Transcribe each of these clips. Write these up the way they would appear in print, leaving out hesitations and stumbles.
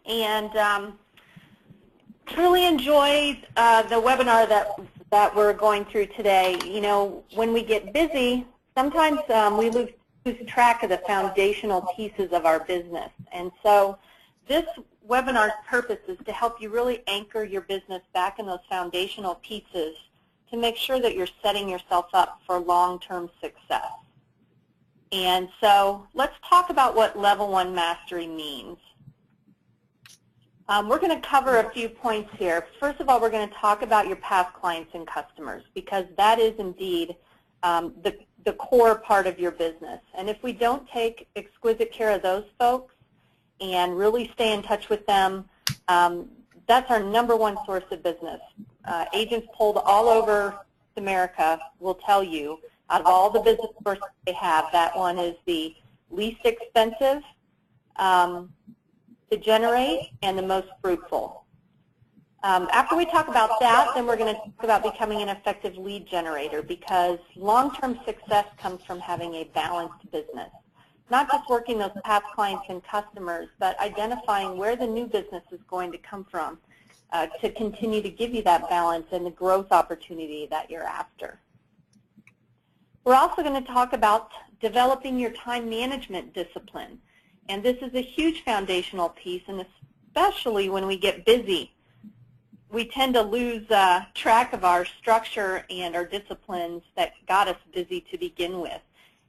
and truly enjoyed the webinar that we're going through today. You know, when we get busy, sometimes we lose track of the foundational pieces of our business. And so this webinar's purpose is to help you really anchor your business back in those foundational pieces to make sure that you're setting yourself up for long-term success. And so let's talk about what Level 1 Mastery means. We're going to cover a few points here. First of all, we're going to talk about your past clients and customers, because that is indeed the core part of your business. And if we don't take exquisite care of those folks and really stay in touch with them, that's our #1 source of business. Agents polled all over America will tell you, out of all the business sources they have, that one is the least expensive to generate and the most fruitful. After we talk about that, then we're going to talk about becoming an effective lead generator, because long-term success comes from having a balanced business. Not just working those past clients and customers, but identifying where the new business is going to come from to continue to give you that balance and the growth opportunity that you're after. We're also going to talk about developing your time management discipline. And this is a huge foundational piece, and especially when we get busy, we tend to lose track of our structure and our disciplines that got us busy to begin with.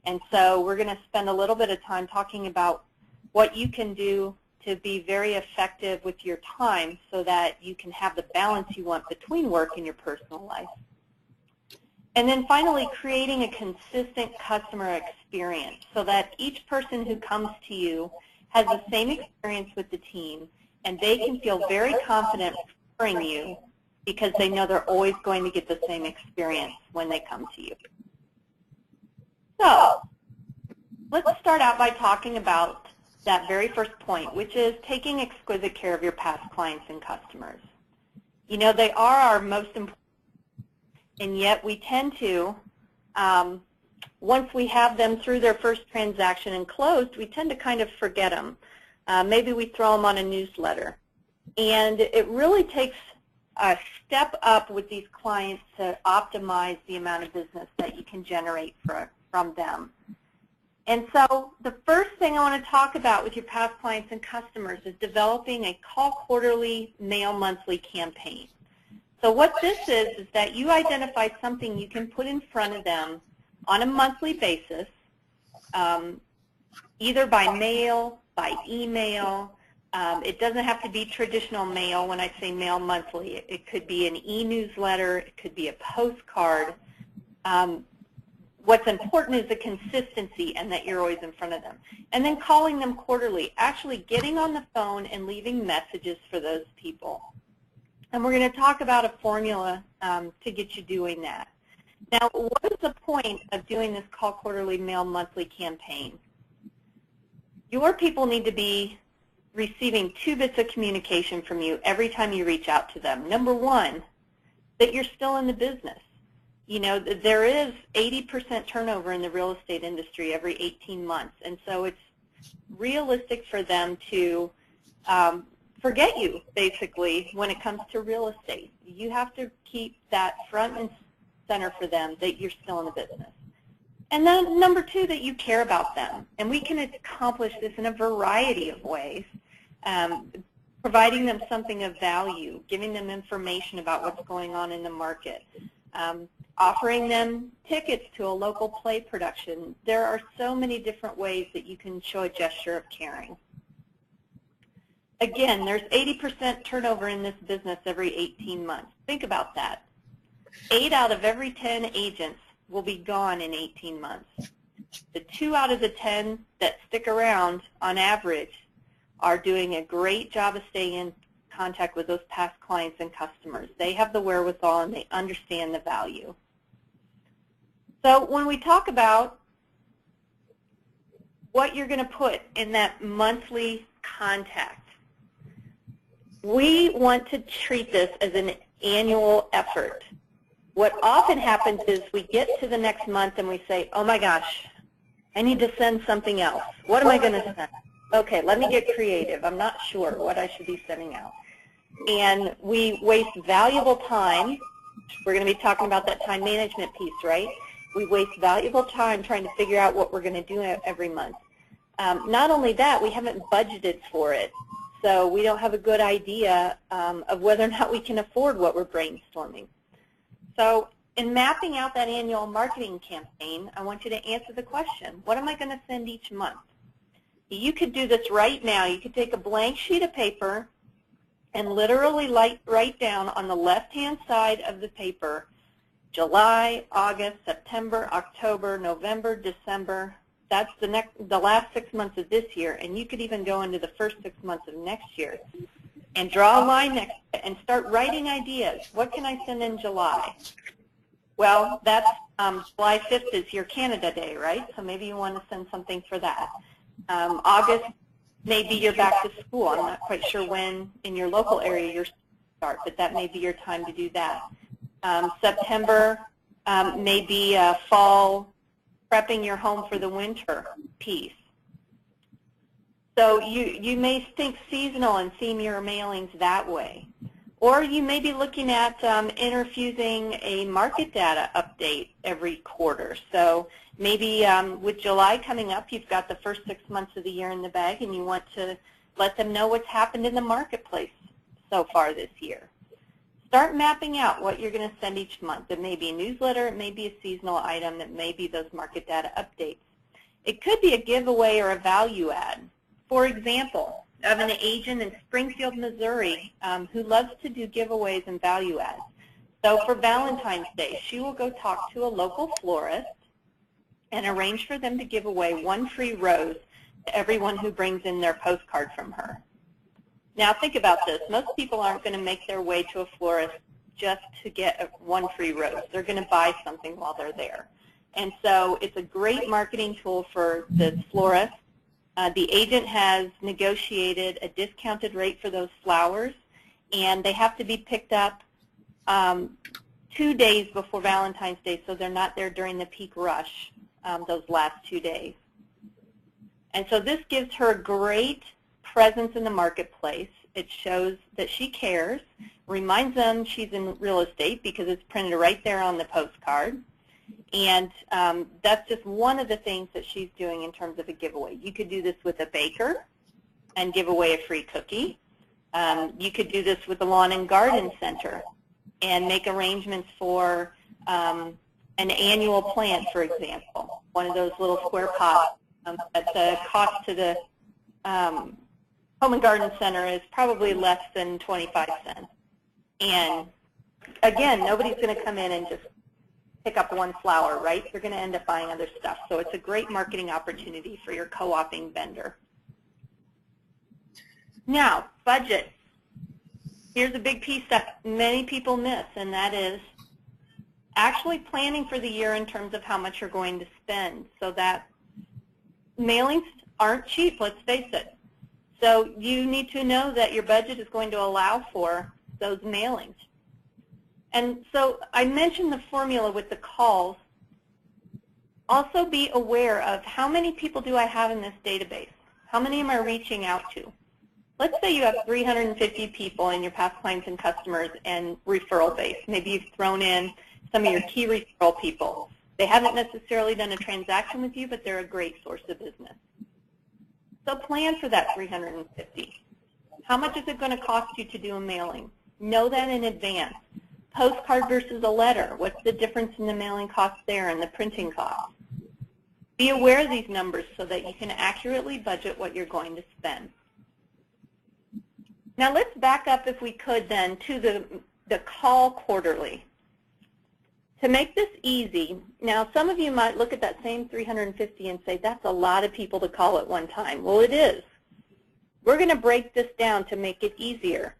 And so we're going to spend a little bit of time talking about what you can do to be very effective with your time so that you can have the balance you want between work and your personal life. And then finally, creating a consistent customer experience so that each person who comes to you has the same experience with the team, and they can feel very confident referring you because they know they're always going to get the same experience when they come to you. So let's start out by talking about that very first point, which is taking exquisite care of your past clients and customers. You know, they are our most important, and yet we tend to, once we have them through their first transaction and closed, we tend to kind of forget them. Maybe we throw them on a newsletter. And it really takes a step up with these clients to optimize the amount of business that you can generate from them. And so the first thing I want to talk about with your past clients and customers is developing a call quarterly, mail monthly campaign. So what this is that you identify something you can put in front of them on a monthly basis, either by mail, by email. It doesn't have to be traditional mail. When I say mail monthly, it could be an e-newsletter, it could be a postcard. What's important is the consistency and that you're always in front of them. And then calling them quarterly, actually getting on the phone and leaving messages for those people. And we're going to talk about a formula to get you doing that. Now, what is the point of doing this call quarterly, mail monthly campaign? Your people need to be receiving 2 bits of communication from you every time you reach out to them. Number one, that you're still in the business. You know, there is 80% turnover in the real estate industry every 18 months, and so it's realistic for them to forget you, basically, when it comes to real estate. You have to keep that front and center for them, that you're still in the business. And then number 2, that you care about them. And we can accomplish this in a variety of ways, providing them something of value, giving them information about what's going on in the market, offering them tickets to a local play production. There are so many different ways that you can show a gesture of caring. Again, there's 80% turnover in this business every 18 months. Think about that. 8 out of every 10 agents will be gone in 18 months. The 2 out of the 10 that stick around, on average, are doing a great job of staying in contact with those past clients and customers. They have the wherewithal and they understand the value. So when we talk about what you're going to put in that monthly contact, we want to treat this as an annual effort. What often happens is we get to the next month and we say, oh my gosh, I need to send something else. What am I going to send? okay, let me get creative. I'm not sure what I should be sending out. And we waste valuable time. We're going to be talking about that time management piece, right? We waste valuable time trying to figure out what we're going to do every month. Not only that, we haven't budgeted for it. So we don't have a good idea of whether or not we can afford what we're brainstorming. So in mapping out that annual marketing campaign, I want you to answer the question, what am I going to send each month? You could do this right now. You could take a blank sheet of paper and literally write down on the left-hand side of the paper, July, August, September, October, November, December. That's the last 6 months of this year, and you could even go into the first 6 months of next year and draw a line next to it and start writing ideas. What can I send in July? Well, that's July 5th is your Canada Day, right? So maybe you want to send something for that. August, maybe you're back to school. I'm not quite sure when in your local area you're start, but that may be your time to do that. September, maybe fall, prepping your home for the winter piece. So you may think seasonal and theme your mailings that way. Or you may be looking at interfusing a market data update every quarter. So maybe with July coming up, you've got the first 6 months of the year in the bag, and you want to let them know what's happened in the marketplace so far this year. Start mapping out what you're going to send each month. It may be a newsletter, it may be a seasonal item, it may be those market data updates. It could be a giveaway or a value add. For example, I have an agent in Springfield, Missouri who loves to do giveaways and value adds. So for Valentine's Day, she will go talk to a local florist and arrange for them to give away 1 free rose to everyone who brings in their postcard from her. Now think about this. Most people aren't going to make their way to a florist just to get 1 free rose. They're going to buy something while they're there. And so it's a great marketing tool for the florist. The agent has negotiated a discounted rate for those flowers, and they have to be picked up 2 days before Valentine's Day, so they're not there during the peak rush those last 2 days. And so this gives her a great presence in the marketplace. It shows that she cares, reminds them she's in real estate because it's printed right there on the postcard. And that's just one of the things that she's doing in terms of a giveaway. You could do this with a baker and give away a free cookie. You could do this with the Lawn and Garden Center and make arrangements for an annual plant, for example, one of those little square pots at the cost to the Home and Garden Center is probably less than 25 cents. And again, nobody's going to come in and just pick up 1 flower, right? They're going to end up buying other stuff. So it's a great marketing opportunity for your co-oping vendor. Now, budget. Here's a big piece that many people miss, and that is actually planning for the year in terms of how much you're going to spend. So that mailings aren't cheap, let's face it. So you need to know that your budget is going to allow for those mailings. And so I mentioned the formula with the calls. Also be aware of how many people do I have in this database? How many am I reaching out to? Let's say you have 350 people in your past clients and customers and referral base. Maybe you've thrown in some of your key referral people. They haven't necessarily done a transaction with you, but they're a great source of business. So plan for that 350. How much is it going to cost you to do a mailing? Know that in advance. Postcard versus a letter. What's the difference in the mailing cost there and the printing cost? Be aware of these numbers so that you can accurately budget what you're going to spend. Now let's back up, if we could, then to the call quarterly. To make this easy, now some of you might look at that same 350 and say, that's a lot of people to call at one time. Well, it is. We're going to break this down to make it easier.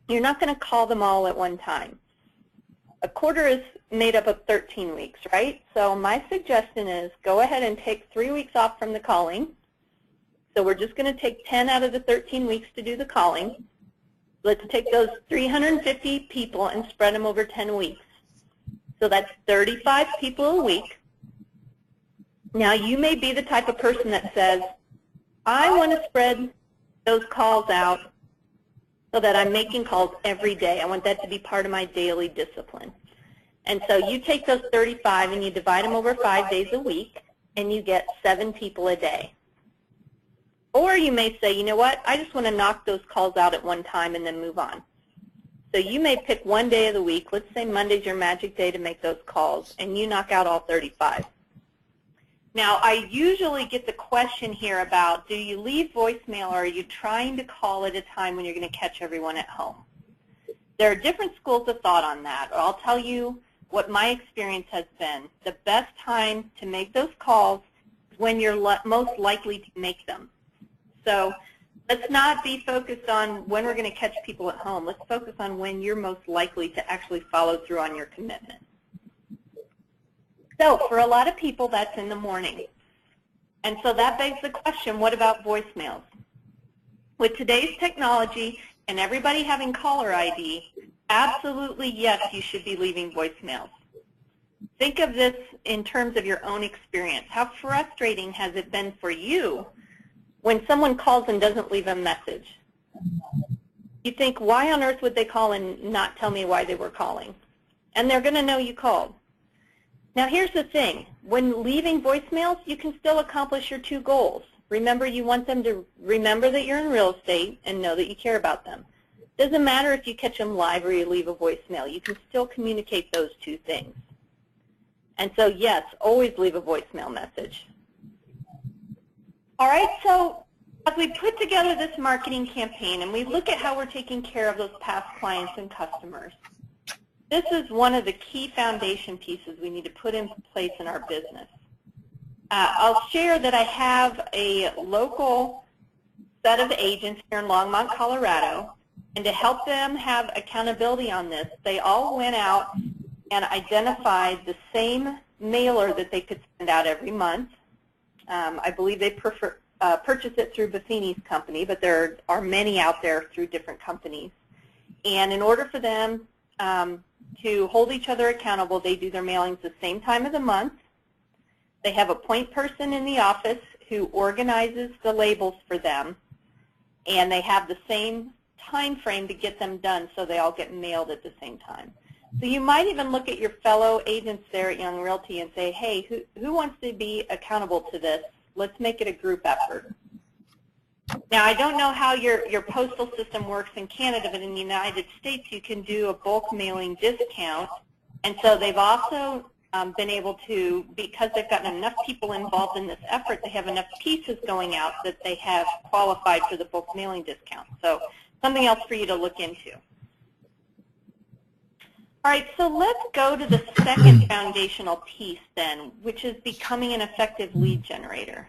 You're not going to call them all at one time. A quarter is made up of 13 weeks, right? So my suggestion is go ahead and take 3 weeks off from the calling. So we're just going to take 10 out of the 13 weeks to do the calling. Let's take those 350 people and spread them over 10 weeks. So that's 35 people a week. Now you may be the type of person that says, I want to spread those calls out so that I'm making calls every day. I want that to be part of my daily discipline. And so you take those 35 and you divide them over 5 days a week, and you get 7 people a day. Or you may say, you know what, I just want to knock those calls out at one time and then move on. So you may pick one day of the week. Let's say Monday's your magic day to make those calls, and you knock out all 35. Now, I usually get the question here about, do you leave voicemail, or are you trying to call at a time when you're going to catch everyone at home? There are different schools of thought on that. I'll tell you what my experience has been. The best time to make those calls is when you're most likely to make them. So let's not be focused on when we're going to catch people at home. Let's focus on when you're most likely to actually follow through on your commitment. So for a lot of people, that's in the morning. And so that begs the question, what about voicemails? With today's technology and everybody having caller ID, absolutely yes, you should be leaving voicemails. Think of this in terms of your own experience. How frustrating has it been for you when someone calls and doesn't leave a message? You think, why on earth would they call and not tell me why they were calling? And they're going to know you called. Now here's the thing. When leaving voicemails, you can still accomplish your 2 goals. Remember, you want them to remember that you're in real estate and know that you care about them. Doesn't matter if you catch them live or you leave a voicemail. You can still communicate those 2 things. And so yes, always leave a voicemail message. All right, so as we put together this marketing campaign and we look at how we're taking care of those past clients and customers, this is one of the key foundation pieces we need to put in place in our business. I'll share that I have a local set of agents here in Longmont, Colorado, and to help them have accountability on this, they all went out and identified the same mailer that they could send out every month. I believe they purchase it through Buffini's company, but there are many out there through different companies. And in order for them to hold each other accountable, they do their mailings the same time of the month. They have a point person in the office who organizes the labels for them, and they have the same time frame to get them done, so they all get mailed at the same time. So you might even look at your fellow agents there at Young Realty and say, hey, who wants to be accountable to this? Let's make it a group effort. Now, I don't know how your postal system works in Canada, but in the United States, you can do a bulk mailing discount. And so they've also been able to, because they've gotten enough people involved in this effort, they have enough pieces going out that they have qualified for the bulk mailing discount. So something else for you to look into. All right, so let's go to the second foundational piece then, which is becoming an effective lead generator.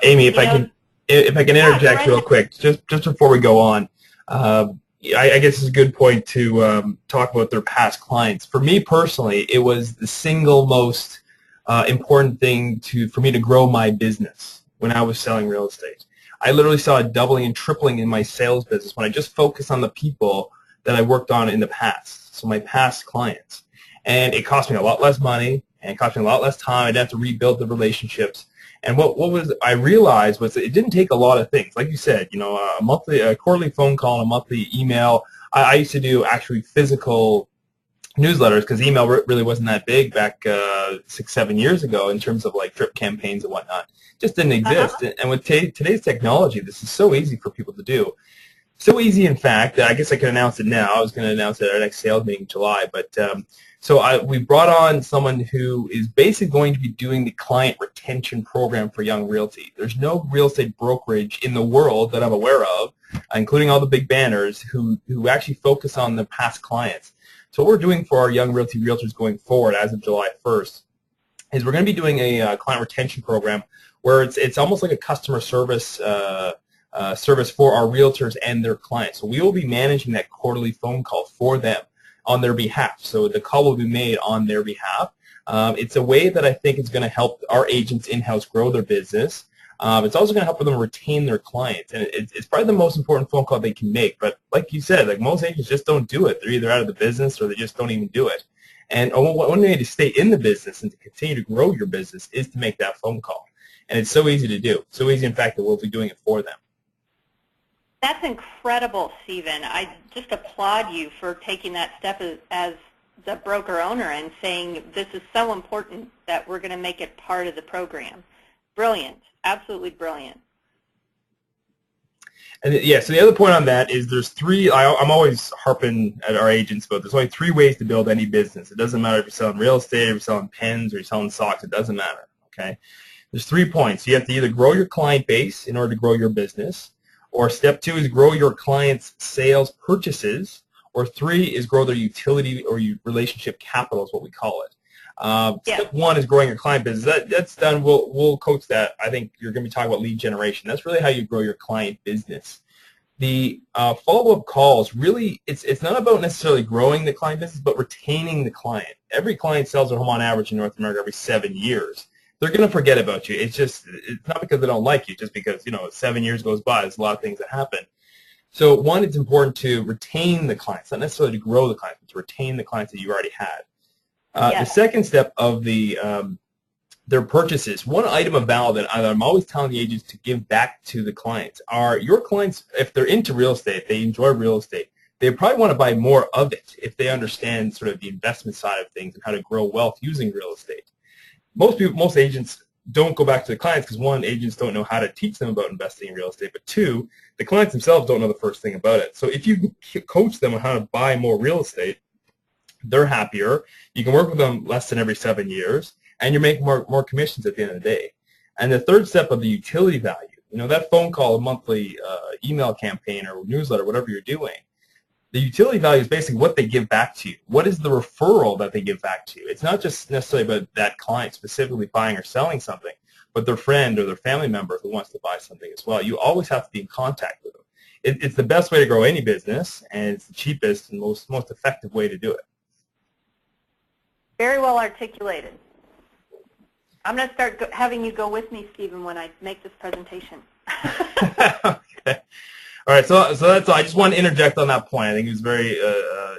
Amy, if I can interject real quick, just before we go on, I guess it's a good point to talk about their past clients. For me personally, it was the single most important thing for me to grow my business when I was selling real estate. I literally saw a doubling and tripling in my sales business when I just focused on the people that I worked on in the past, so my past clients. And it cost me a lot less money, and it cost me a lot less time. I didn't have to rebuild the relationships. And what I realized was that it didn't take a lot of things. Like you said, you know, a quarterly phone call, and a monthly email. I used to do actually physical newsletters because email really wasn't that big back 6-7 years ago in terms of like drip campaigns and whatnot. It just didn't exist. And with today's technology, this is so easy for people to do. So easy, in fact, that I guess I can announce it now. I was going to announce it at our next sales meeting in July. But we brought on someone who is basically going to be doing the client retention program for Young Realty. There's no real estate brokerage in the world that I'm aware of, including all the big banners, who actually focus on the past clients. So what we're doing for our Young Realty realtors going forward as of July 1st is we're going to be doing a client retention program where it's almost like a customer service service for our realtors and their clients. So we will be managing that quarterly phone call for them on their behalf. So the call will be made on their behalf. It's a way that I think is going to help our agents in-house grow their business. It's also going to help them retain their clients. And it's probably the most important phone call they can make. But like you said, like most agents just don't do it. They're either out of the business or they just don't even do it. And one way to stay in the business and to continue to grow your business is to make that phone call. And it's so easy to do. So easy, in fact, that we'll be doing it for them. That's incredible, Stephen. I just applaud you for taking that step as the broker owner and saying this is so important that we're going to make it part of the program. Brilliant. Absolutely brilliant. And yeah, so the other point on that is there's three, I'm always harping at our agents about there's only 3 ways to build any business. It doesn't matter if you're selling real estate, if you're selling pens, or you're selling socks, it doesn't matter, okay? There's 3 points. You have to either grow your client base in order to grow your business, or step 2 is grow your clients' sales purchases, or 3 is grow their utility or relationship capital is what we call it. Step 1 is growing your client business. That's done. We'll coach that. I think you're going to be talking about lead generation. That's really how you grow your client business. The follow-up calls, really, it's not about necessarily growing the client business, but retaining the client. Every client sells their home on average in North America every 7 years. They're going to forget about you. It's not because they don't like you, just because 7 years goes by. There's a lot of things that happen. So one, it's important to retain the clients, not necessarily to grow the clients, but to retain the clients that you already had. The second step of their purchases, one item of value that I'm always telling the agents to give back to the clients are your clients, if they're into real estate, they enjoy real estate, they probably want to buy more of it if they understand sort of the investment side of things and how to grow wealth using real estate. Most agents don't go back to the clients because, 1, agents don't know how to teach them about investing in real estate, but 2, the clients themselves don't know the first thing about it. So if you coach them on how to buy more real estate, they're happier. You can work with them less than every 7 years, and you're making more commissions at the end of the day. And the third step of the utility value, that phone call, a monthly email campaign or newsletter, whatever you're doing, the utility value is basically what they give back to you. What is the referral that they give back to you? It's not just necessarily about that client specifically buying or selling something, but their friend or their family member who wants to buy something as well. You always have to be in contact with them. It's the best way to grow any business, and it's the cheapest and most effective way to do it. Very well articulated. I'm going to start having you go with me, Stephen, when I make this presentation. Okay. All right. So that's all. I just want to interject on that point. I think it was a very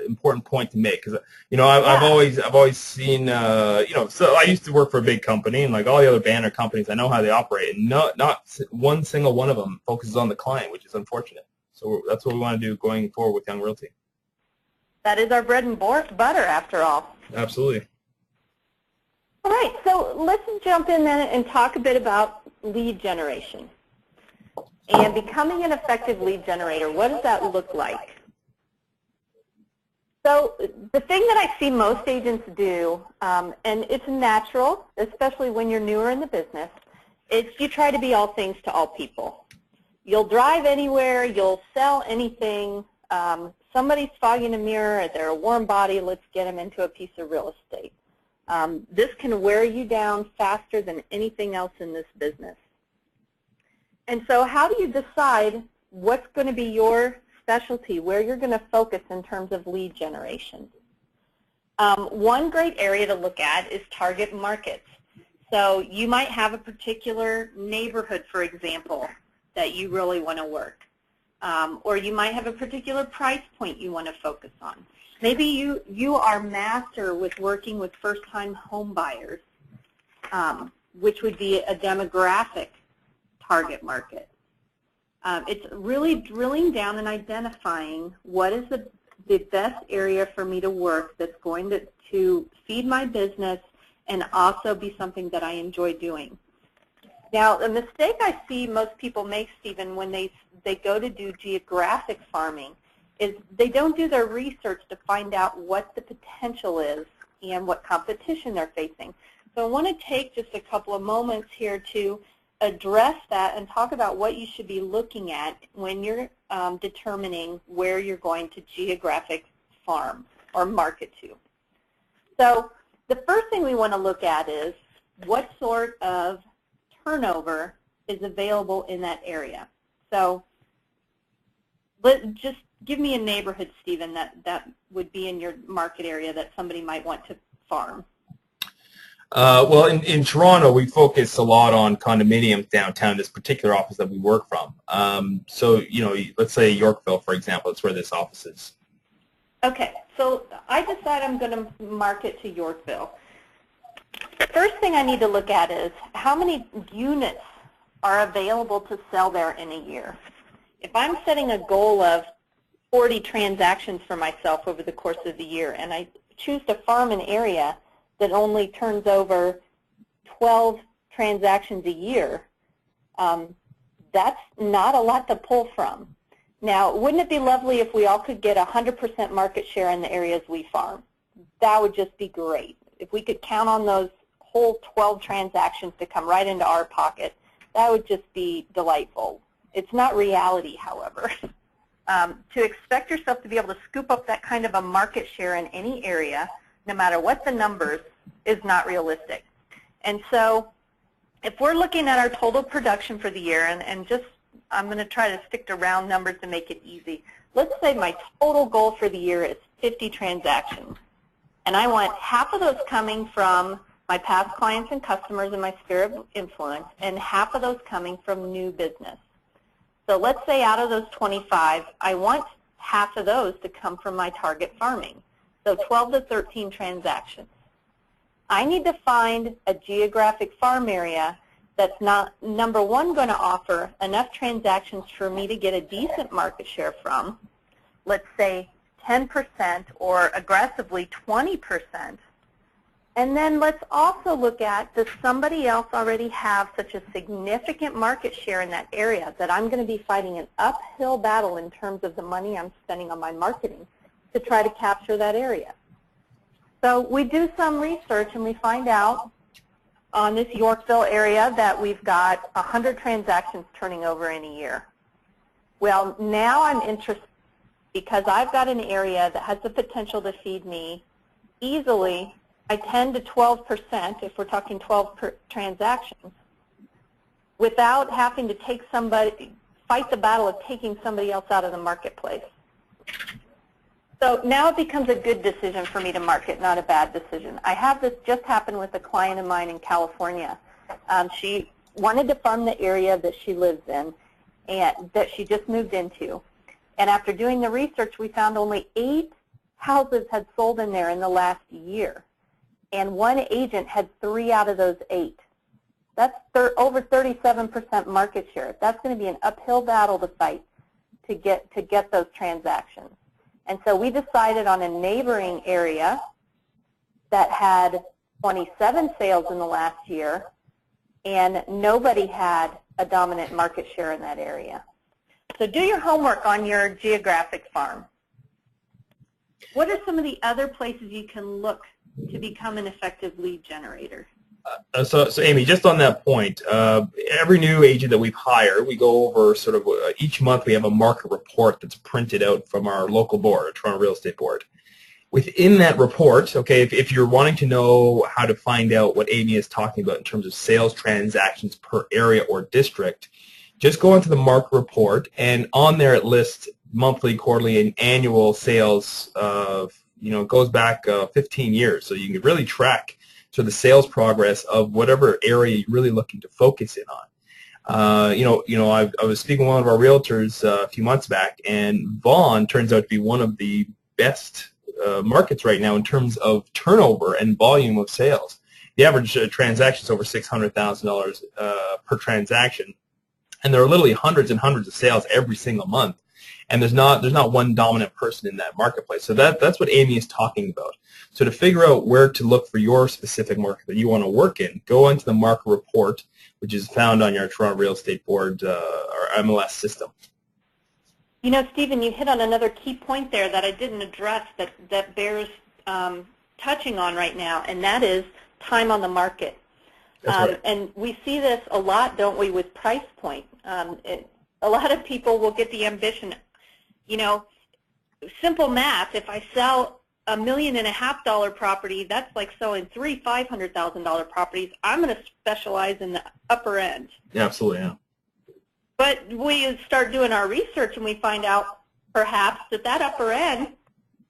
important point to make because I've always seen So I used to work for a big company, and like all the other banner companies, I know how they operate, and not one single one of them focuses on the client, which is unfortunate. So that's what we want to do going forward with Young Realty. That is our bread and butter, after all. Absolutely. All right, so let's jump in then and talk a bit about lead generation. And becoming an effective lead generator, what does that look like? So the thing that I see most agents do, and it's natural, especially when you're newer in the business, is you try to be all things to all people. You'll drive anywhere, you'll sell anything. Somebody's fogging a mirror, they're a warm body, let's get them into a piece of real estate. This can wear you down faster than anything else in this business. And so how do you decide what's going to be your specialty, where you're going to focus in terms of lead generation? One great area to look at is target markets. So you might have a particular neighborhood, for example, that you really want to work. Or you might have a particular price point you want to focus on. Maybe you are master with working with first-time home buyers, which would be a demographic target market. It's really drilling down and identifying what is the best area for me to work that's going to feed my business and also be something that I enjoy doing. Now, the mistake I see most people make, Stephen, when they go to do geographic farming is they don't do their research to find out what the potential is and what competition they're facing. So I want to take just a couple of moments here to address that and talk about what you should be looking at when you're determining where you're going to geographic farm or market to. So the first thing we want to look at is what sort of turnover is available in that area. So just give me a neighborhood, Stephen, that would be in your market area that somebody might want to farm. Well, in Toronto, we focus a lot on condominiums downtown, this particular office that we work from. So, let's say Yorkville, for example, that's where this office is. Okay, so I decide I'm going to market to Yorkville. First thing I need to look at is how many units are available to sell there in a year. If I'm setting a goal of 40 transactions for myself over the course of the year, and I choose to farm an area that only turns over 12 transactions a year, that's not a lot to pull from. Now, wouldn't it be lovely if we all could get 100% market share in the areas we farm? That would just be great. If we could count on those whole 12 transactions to come right into our pocket, that would just be delightful. It's not reality, however. To expect yourself to be able to scoop up that kind of a market share in any area, no matter what the numbers, is not realistic. And so if we're looking at our total production for the year, and just I'm going to try to stick to round numbers to make it easy. Let's say my total goal for the year is 50 transactions. And I want half of those coming from my past clients and customers in my sphere of influence, and half of those coming from new business. So let's say out of those 25, I want half of those to come from my target farming. So 12 to 13 transactions. I need to find a geographic farm area that's not, number one, going to offer enough transactions for me to get a decent market share from, let's say 10% or aggressively 20%. And then let's also look at, does somebody else already have such a significant market share in that area that I'm going to be fighting an uphill battle in terms of the money I'm spending on my marketing to try to capture that area? So we do some research and we find out on this Yorkville area that we've got 100 transactions turning over in a year. Well, now I'm interested because I've got an area that has the potential to feed me easily by 10 to 12%, if we're talking 12 transactions, without having to take fight the battle of taking somebody else out of the marketplace. So now it becomes a good decision for me to market, not a bad decision. I have this just happen with a client of mine in California. She wanted to farm the area that she lives in and that she just moved into. And after doing the research, we found only 8 houses had sold in there in the last year. And one agent had 3 out of those 8. That's over 37% market share. That's going to be an uphill battle to fight to get those transactions. And so we decided on a neighboring area that had 27 sales in the last year, and nobody had a dominant market share in that area. So do your homework on your geographic farm. What are some of the other places you can look to become an effective lead generator? So Amy, just on that point, every new agent that we've hired, we go over sort of each month we have a market report that's printed out from our local board, Toronto Real Estate Board. Within that report, okay, if you're wanting to know how to find out what Amy is talking about in terms of sales transactions per area or district, just go into the market report, and on there it lists monthly, quarterly, and annual sales of, it goes back 15 years, so you can really track the sales progress of whatever area you're really looking to focus in on. I was speaking with one of our realtors a few months back, and Vaughan turns out to be one of the best markets right now in terms of turnover and volume of sales. The average transaction is over $600,000 per transaction, and there are literally hundreds and hundreds of sales every single month. And there's not one dominant person in that marketplace. So that's what Amy is talking about. So to figure out where to look for your specific market that you want to work in, go into the market report, which is found on your Toronto Real Estate Board or MLS system. You know, Stephen, you hit on another key point there that I didn't address that bears touching on right now, and that is time on the market. That's right. And we see this a lot, don't we, with price point. A lot of people will get the ambition, simple math, if I sell $1.5 million property, that's like selling 3 $500,000 properties. I'm going to specialize in the upper end. Yeah, absolutely, yeah. But we start doing our research and we find out perhaps that upper end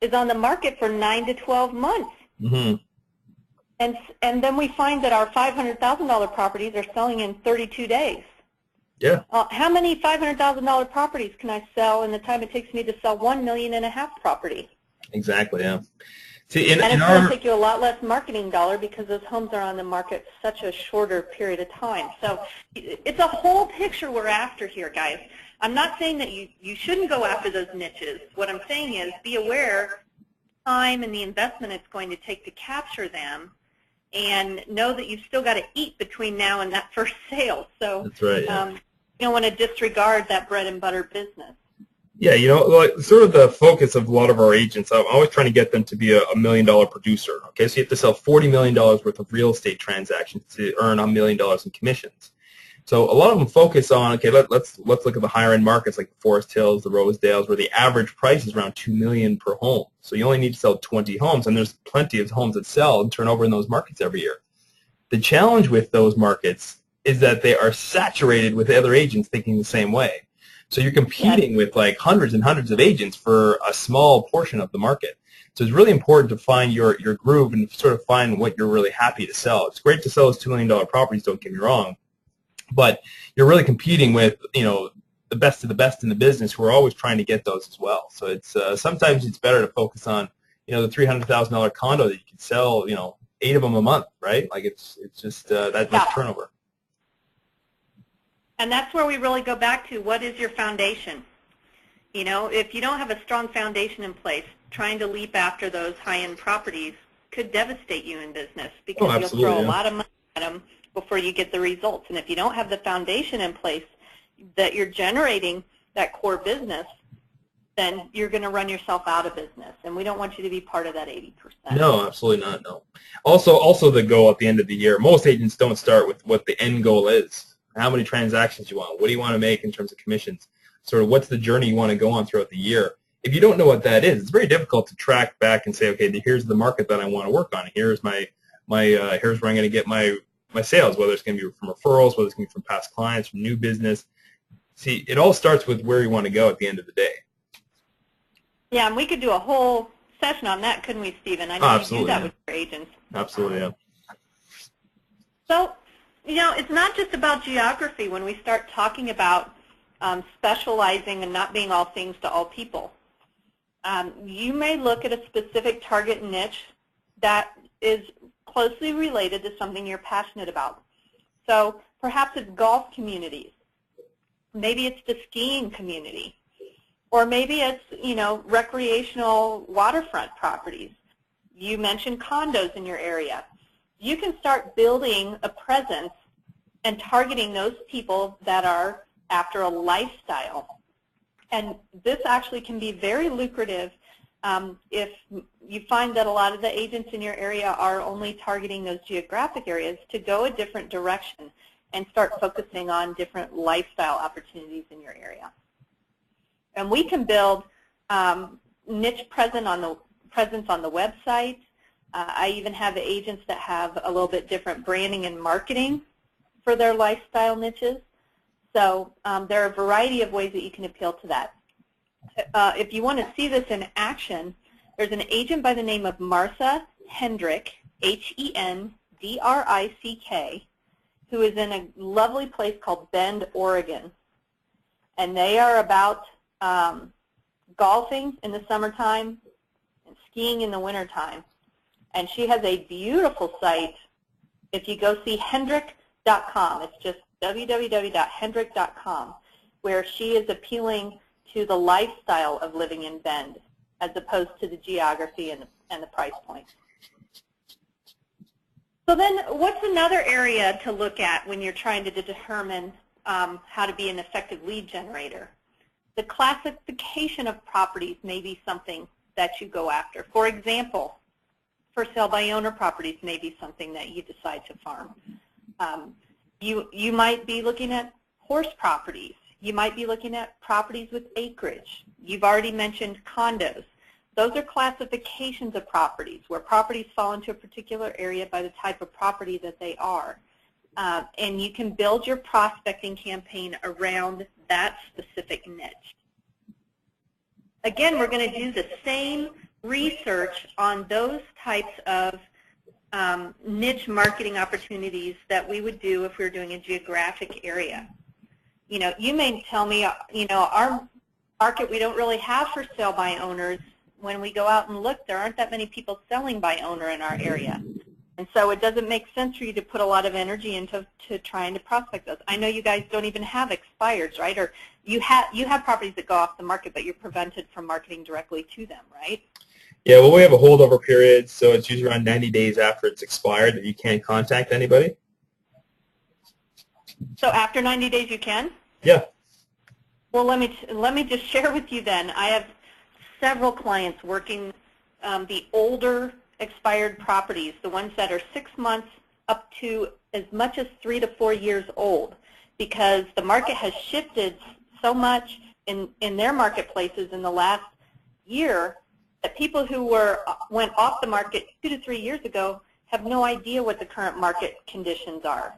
is on the market for 9 to 12 months. Mm-hmm. And then we find that our $500,000 properties are selling in 32 days. Yeah. How many $500,000 properties can I sell in the time it takes me to sell $1.5 million property? Exactly, yeah. See, And in it's going to our take you a lot less marketing dollar because those homes are on the market such a shorter period of time. So it's a whole picture we're after here, guys. I'm not saying that you shouldn't go after those niches. What I'm saying is be aware time and the investment it's going to take to capture them, and know that you've still got to eat between now and that first sale. So that's right. Yeah. you don't want to disregard that bread and butter business. Yeah, you know, like sort of the focus of a lot of our agents, I'm always trying to get them to be a $1 million producer. Okay, so you have to sell $40 million worth of real estate transactions to earn $1 million in commissions. So a lot of them focus on, okay, let's look at the higher end markets like the Forest Hills, the Rosedales, where the average price is around $2 million per home. So you only need to sell 20 homes, and there's plenty of homes that sell and turn over in those markets every year. The challenge with those markets is that they are saturated with other agents thinking the same way. So you're competing with like hundreds and hundreds of agents for a small portion of the market. So it's really important to find your groove and sort of find what you're really happy to sell. It's great to sell those $2 million properties, don't get me wrong, but you're really competing with, you know, the best of the best in the business who are always trying to get those as well. So it's sometimes it's better to focus on, you know, the $300,000 condo that you can sell, you know, 8 of them a month, right? Like it's just that much turnover. And that's where we really go back to, what is your foundation? You know, if you don't have a strong foundation in place, trying to leap after those high-end properties could devastate you in business, because you'll throw a lot of money at them before you get the results. And if you don't have the foundation in place that you're generating that core business, then you're going to run yourself out of business. And we don't want you to be part of that 80%. No, absolutely not, no. Also the goal at the end of the year, most agents don't start with what the end goal is. How many transactions you want? What do you want to make in terms of commissions? Sort of what's the journey you want to go on throughout the year? If you don't know what that is, it's very difficult to track back and say, okay, here's the market that I want to work on. Here's here's where I'm going to get my sales, whether it's going to be from referrals, whether it's going to be from past clients, from new business. See, it all starts with where you want to go at the end of the day. Yeah, and we could do a whole session on that, couldn't we, Stephen? I know you do that with your agents. Absolutely, yeah. So, you know, it's not just about geography when we start talking about specializing and not being all things to all people. You may look at a specific target niche that is closely related to something you're passionate about. So perhaps it's golf communities. Maybe it's the skiing community. Or maybe it's, you know, recreational waterfront properties. You mentioned condos in your area. You can start building a presence and targeting those people that are after a lifestyle. And this actually can be very lucrative if you find that a lot of the agents in your area are only targeting those geographic areas, to go a different direction and start focusing on different lifestyle opportunities in your area. And we can build niche presence on the website. I even have agents that have a little bit different branding and marketing for their lifestyle niches. So there are a variety of ways that you can appeal to that. If you want to see this in action, there's an agent by the name of Martha Hendrick, H-E-N-D-R-I-C-K, who is in a lovely place called Bend, Oregon. And they are about golfing in the summertime and skiing in the wintertime. And she has a beautiful site. If you go see Hendrick.com, it's just www.hendrick.com, where she is appealing to the lifestyle of living in Bend as opposed to the geography and the price point. So then what's another area to look at when you're trying to determine how to be an effective lead generator? The classification of properties may be something that you go after. For example, for sale by owner properties may be something that you decide to farm. You might be looking at horse properties. You might be looking at properties with acreage. You've already mentioned condos. Those are classifications of properties where properties fall into a particular area by the type of property that they are. And you can build your prospecting campaign around that specific niche. Again, we're going to do the same research on those types of niche marketing opportunities that we would do if we were doing a geographic area. You know, you may tell me, you know, our market, we don't really have for sale by owners when we go out and look, there aren't that many people selling by owner in our area. And so it doesn't make sense for you to put a lot of energy into trying to prospect those. I know you guys don't even have expireds, right? Or you have properties that go off the market, but you're prevented from marketing directly to them, right? Yeah, well, we have a holdover period, so it's usually around 90 days after it's expired that you can't contact anybody. So after 90 days you can? Yeah. Well, let me just share with you then. I have several clients working the older expired properties, the ones that are 6 months up to as much as 3 to 4 years old, because the market has shifted so much in their marketplaces in the last year that people who went off the market 2 to 3 years ago have no idea what the current market conditions are.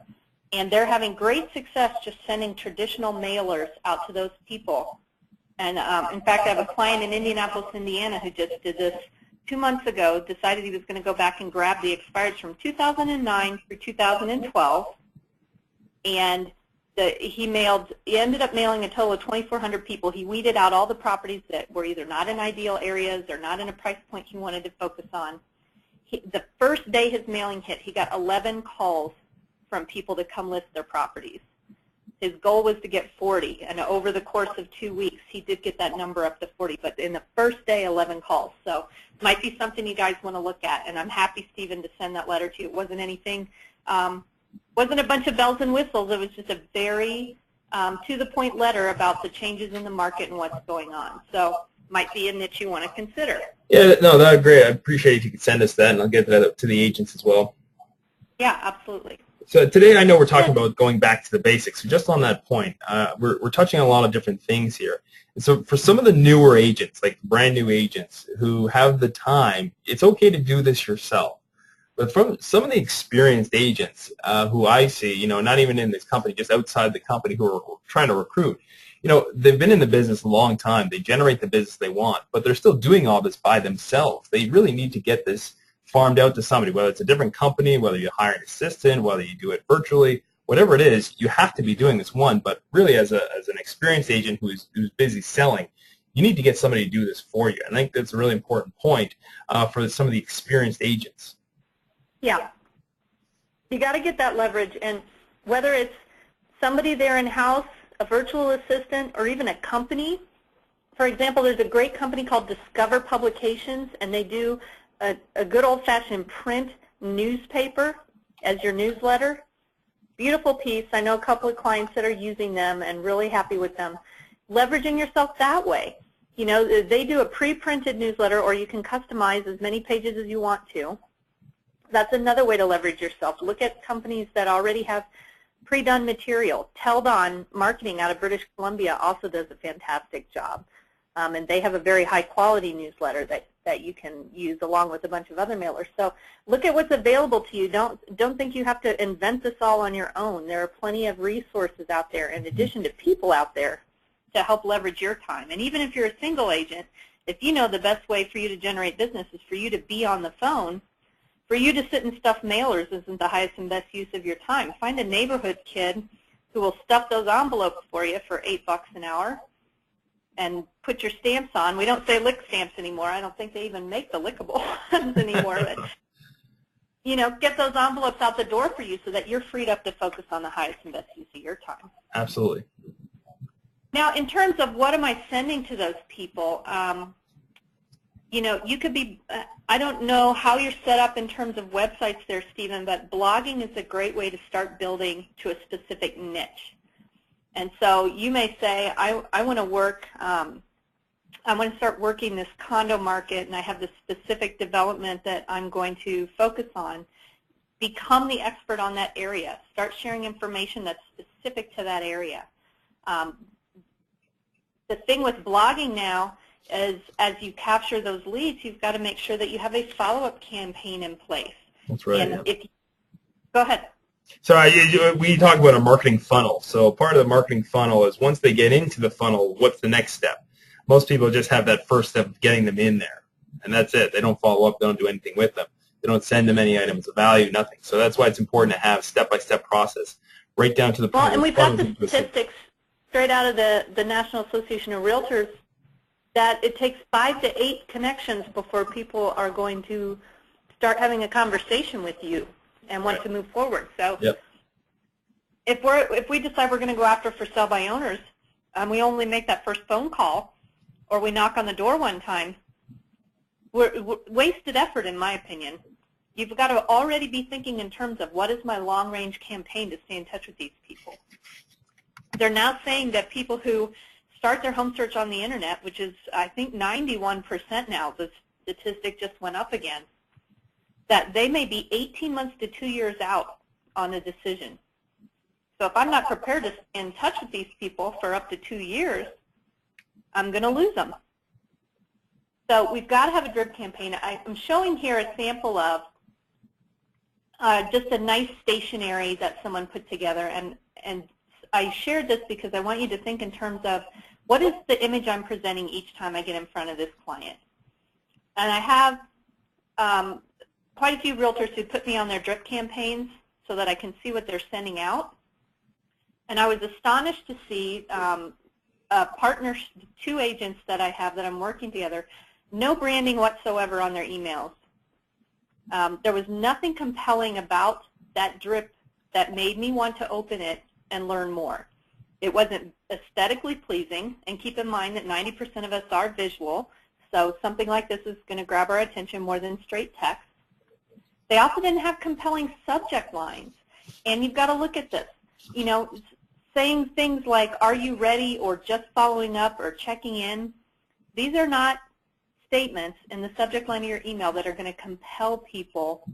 And they're having great success just sending traditional mailers out to those people. And in fact, I have a client in Indianapolis, Indiana who just did this 2 months ago, decided he was going to go back and grab the expireds from 2009 through 2012, and he ended up mailing a total of 2,400 people. He weeded out all the properties that were either not in ideal areas or not in a price point he wanted to focus on. The first day his mailing hit, he got 11 calls from people to come list their properties. His goal was to get 40, and over the course of 2 weeks, he did get that number up to 40. But in the first day, 11 calls. So it might be something you guys want to look at, and I'm happy, Stephen, to send that letter to you. It wasn't anything, wasn't a bunch of bells and whistles. It was just a very to-the-point letter about the changes in the market and what's going on. So might be a niche you want to consider. Yeah, no, that would be great. I appreciate if you could send us that, and I'll get that up to the agents as well. Yeah, absolutely. So today I know we're talking about going back to the basics. So just on that point, we're touching on a lot of different things here. And so for some of the newer agents, like brand new agents who have the time, it's okay to do this yourself. But from some of the experienced agents who I see, not even in this company, just outside the company who are trying to recruit, they've been in the business a long time. They generate the business they want, but they're still doing all this by themselves. They really need to get this farmed out to somebody, whether it's a different company, whether you hire an assistant, whether you do it virtually, whatever it is, you have to be doing this one. But really, as an experienced agent who's busy selling, you need to get somebody to do this for you. I think that's a really important point for some of the experienced agents. Yeah. You got to get that leverage, and whether it's somebody there in-house, a virtual assistant, or even a company. For example, there's a great company called Discover Publications, and they do a good old-fashioned print newspaper as your newsletter. Beautiful piece. I know a couple of clients that are using them and really happy with them. Leveraging yourself that way. They do a pre-printed newsletter, or you can customize as many pages as you want to. That's another way to leverage yourself. Look at companies that already have pre-done material. Teldon Marketing out of British Columbia also does a fantastic job. And they have a very high-quality newsletter that you can use along with a bunch of other mailers. So look at what's available to you. Don't think you have to invent this all on your own. There are plenty of resources out there, in addition to people out there, to help leverage your time. And even if you're a single agent, if you know the best way for you to generate business is for you to be on the phone, for you to sit and stuff mailers isn't the highest and best use of your time. Find a neighborhood kid who will stuff those envelopes for you for $8 an hour and put your stamps on. We don't say lick stamps anymore. I don't think they even make the lickable ones anymore. But, get those envelopes out the door for you so that you're freed up to focus on the highest and best use of your time. Absolutely. Now, in terms of what am I sending to those people, you could be, I don't know how you're set up in terms of websites there, Stephen, but blogging is a great way to start building to a specific niche. And so you may say, I want to work, I want to start working this condo market, and I have this specific development that I'm going to focus on. Become the expert on that area. Start sharing information that's specific to that area. The thing with blogging now is, as you capture those leads, you've got to make sure that you have a follow-up campaign in place. That's right. And go ahead. So we talk about a marketing funnel. So part of the marketing funnel is once they get into the funnel, what's the next step? Most people just have that first step of getting them in there, and that's it. They don't follow up. They don't do anything with them. They don't send them any items of value, nothing. So that's why it's important to have step-by-step process right down to the point. Well, and we've got the statistics straight out of the National Association of Realtors that it takes 5 to 8 connections before people are going to start having a conversation with you and want to move forward. So yep. if we decide we're going to go after for sale by owners, we only make that first phone call, or we knock on the door one time, we're wasted effort, in my opinion. You've got to already be thinking in terms of what is my long-range campaign to stay in touch with these people. They're now saying that people who start their home search on the internet, which is I think 91% now, the statistic just went up again, that they may be 18 months to 2 years out on a decision. So if I'm not prepared to stay in touch with these people for up to 2 years, I'm going to lose them. So we've got to have a drip campaign. I'm showing here a sample of just a nice stationery that someone put together, and I shared this because I want you to think in terms of what is the image I'm presenting each time I get in front of this client. And I have quite a few realtors who put me on their drip campaigns so that I can see what they're sending out. And I was astonished to see partners, 2 agents that I have that I'm working together, no branding whatsoever on their emails. There was nothing compelling about that drip that made me want to open it and learn more. It wasn't aesthetically pleasing, and keep in mind that 90% of us are visual, so something like this is going to grab our attention more than straight text. They also didn't have compelling subject lines, and you've got to look at this. You know, saying things like, are you ready, or just following up, or checking in, these are not statements in the subject line of your email that are going to compel people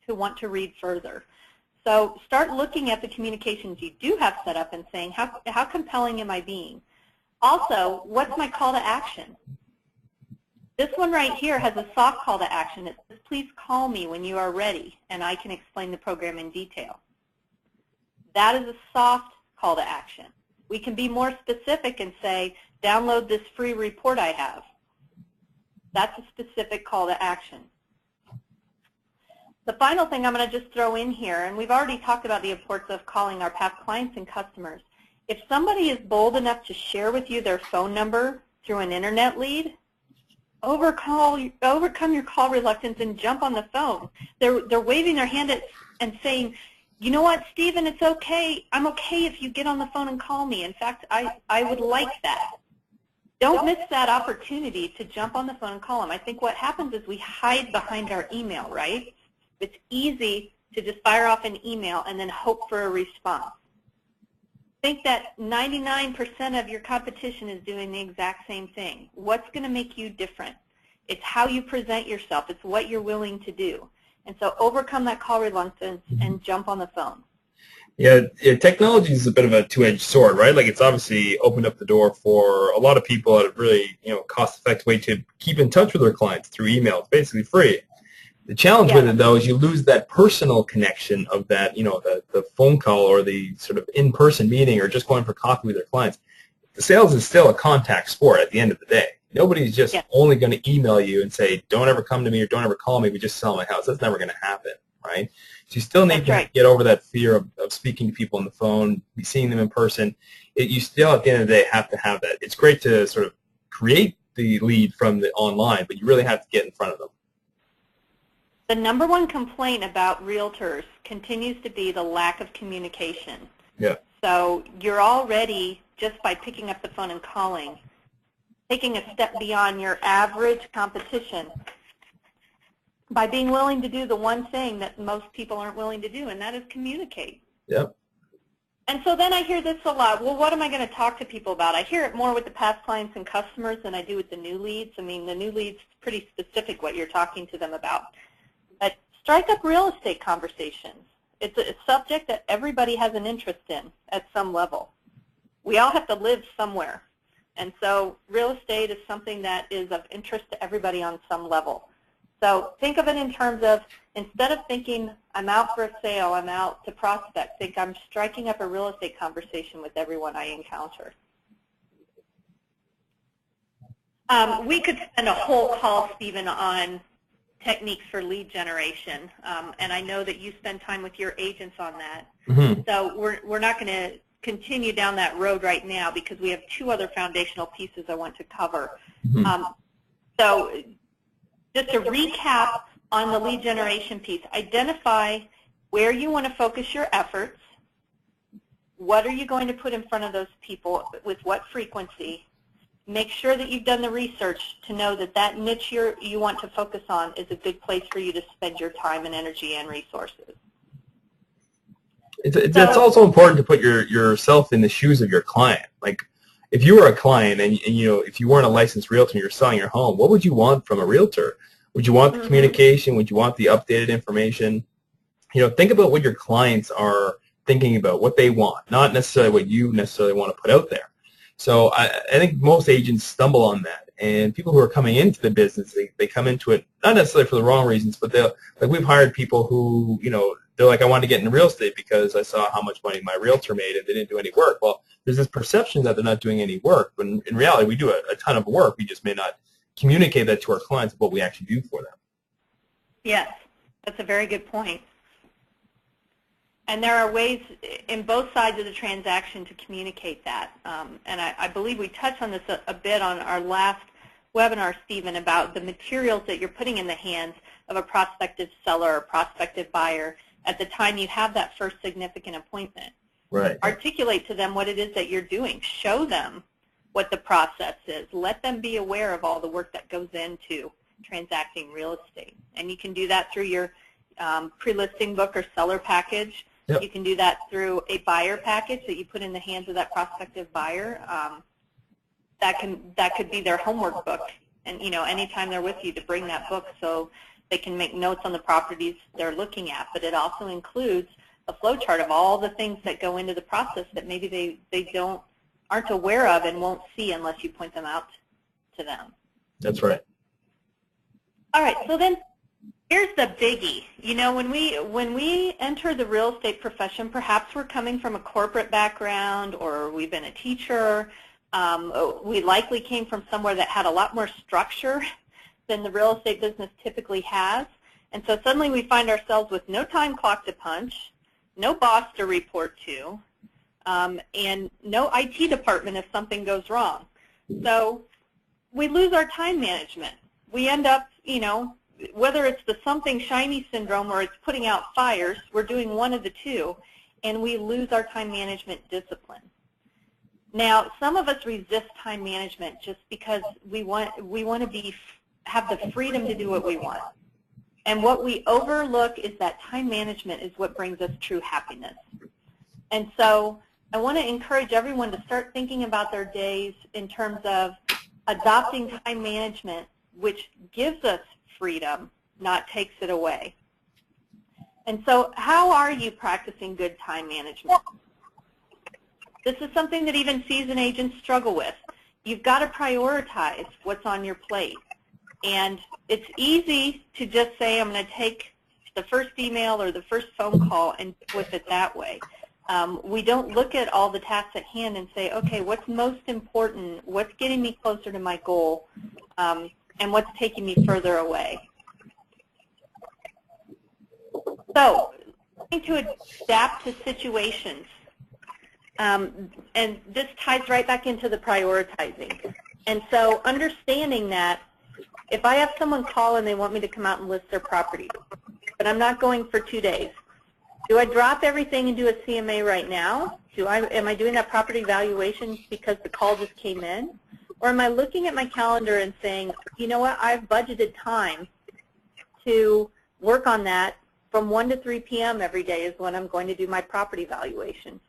to want to read further. So start looking at the communications you do have set up and saying, how compelling am I being? Also, what's my call to action? This one right here has a soft call to action. It says, please call me when you are ready, and I can explain the program in detail. That is a soft call to action. We can be more specific and say, download this free report I have. That's a specific call to action. The final thing I'm going to just throw in here, and we've already talked about the importance of calling our past clients and customers. If somebody is bold enough to share with you their phone number through an internet lead, overcome your call reluctance and jump on the phone. They're waving their hand at and saying, you know what, Stephen, it's okay. I'm okay if you get on the phone and call me. In fact, I would like that. Don't miss that opportunity to jump on the phone and call them. I think what happens is we hide behind our email, right? It's easy to just fire off an email and then hope for a response. Think that 99% of your competition is doing the exact same thing. What's going to make you different? It's how you present yourself. It's what you're willing to do. And so overcome that call reluctance and jump on the phone. Yeah, technology is a bit of a two-edged sword, right? Like, it's obviously opened up the door for a lot of people at a really, cost-effective way to keep in touch with their clients through email. It's basically free. The challenge with it, though, is you lose that personal connection of that, the phone call or the sort of in-person meeting or just going for coffee with their clients. The sales is still a contact sport at the end of the day. Nobody's just only going to email you and say, don't ever come to me or don't ever call me. We just sell my house. That's never going to happen, right? So you still need to get over that fear of speaking to people on the phone, be seeing them in person. You still, at the end of the day, have to have that. It's great to sort of create the lead from the online, but you really have to get in front of them. The number one complaint about realtors continues to be the lack of communication. Yeah. So you're already, just by picking up the phone and calling, taking a step beyond your average competition by being willing to do the one thing that most people aren't willing to do, and that is communicate. Yep. And so then I hear this a lot. Well, what am I going to talk to people about? I hear it more with the past clients and customers than I do with the new leads. I mean, the new leads is pretty specific what you're talking to them about. But strike up real estate conversations. It's a subject that everybody has an interest in at some level. We all have to live somewhere. And so real estate is something that is of interest to everybody on some level. So think of it in terms of, instead of thinking I'm out for a sale, I'm out to prospect, think I'm striking up a real estate conversation with everyone I encounter. We could spend a whole call, Stephen, on techniques for lead generation, and I know that you spend time with your agents on that. Mm-hmm. So we're not going to continue down that road right now because we have two other foundational pieces I want to cover. So just to recap on the lead generation piece, identify where you want to focus your efforts, what are you going to put in front of those people, with what frequency. Make sure that you've done the research to know that that niche you want to focus on is a good place for you to spend your time and energy and resources. It's also important to put yourself in the shoes of your client. Like, if you were a client and if you weren't a licensed realtor and you're selling your home, what would you want from a realtor? Would you want the communication? Would you want the updated information? Think about what your clients are thinking about, what they want, not necessarily what you necessarily want to put out there. So I think most agents stumble on that, and people who are coming into the business, they come into it not necessarily for the wrong reasons, but we've hired people who, they're like, I wanted to get into real estate because I saw how much money my realtor made and they didn't do any work. Well, there's this perception that they're not doing any work, but in reality, we do a ton of work. We just may not communicate that to our clients what we actually do for them. Yes, that's a very good point. And there are ways in both sides of the transaction to communicate that. And I believe we touched on this a bit on our last webinar, Stephen, about the materials that you're putting in the hands of a prospective seller or prospective buyer at the time you have that first significant appointment. Right. Articulate to them what it is that you're doing. Show them what the process is. Let them be aware of all the work that goes into transacting real estate. And you can do that through your pre-listing book or seller package. Yep. You can do that through a buyer package that you put in the hands of that prospective buyer. That could be their homework book, and anytime they're with you, to bring that book so they can make notes on the properties they're looking at. But it also includes a flow chart of all the things that go into the process that maybe they aren't aware of and won't see unless you point them out to them. That's right. All right, so then here's the biggie. When we enter the real estate profession, perhaps we're coming from a corporate background, or we've been a teacher. We likely came from somewhere that had a lot more structure than the real estate business typically has. And so suddenly we find ourselves with no time clock to punch, no boss to report to, and no IT department if something goes wrong. So we lose our time management. We end up, whether it's the something shiny syndrome or it's putting out fires, we're doing one of the two, and we lose our time management discipline. Now, some of us resist time management just because we want to have the freedom to do what we want. And what we overlook is that time management is what brings us true happiness. And so I want to encourage everyone to start thinking about their days in terms of adopting time management, which gives us freedom, not takes it away. And so how are you practicing good time management? This is something that even seasoned agents struggle with. You've got to prioritize what's on your plate. And it's easy to just say, I'm going to take the first email or the first phone call and flip it that way. We don't look at all the tasks at hand and say, okay, what's most important, what's getting me closer to my goal, and what's taking me further away. So, learning to adapt to situations. And this ties right back into the prioritizing. And so understanding that if I have someone call and they want me to come out and list their property, but I'm not going for 2 days, do I drop everything and do a CMA right now? Am I doing that property valuation because the call just came in? Or am I looking at my calendar and saying, you know what, I've budgeted time to work on that from 1 to 3 p.m. every day is when I'm going to do my property valuation.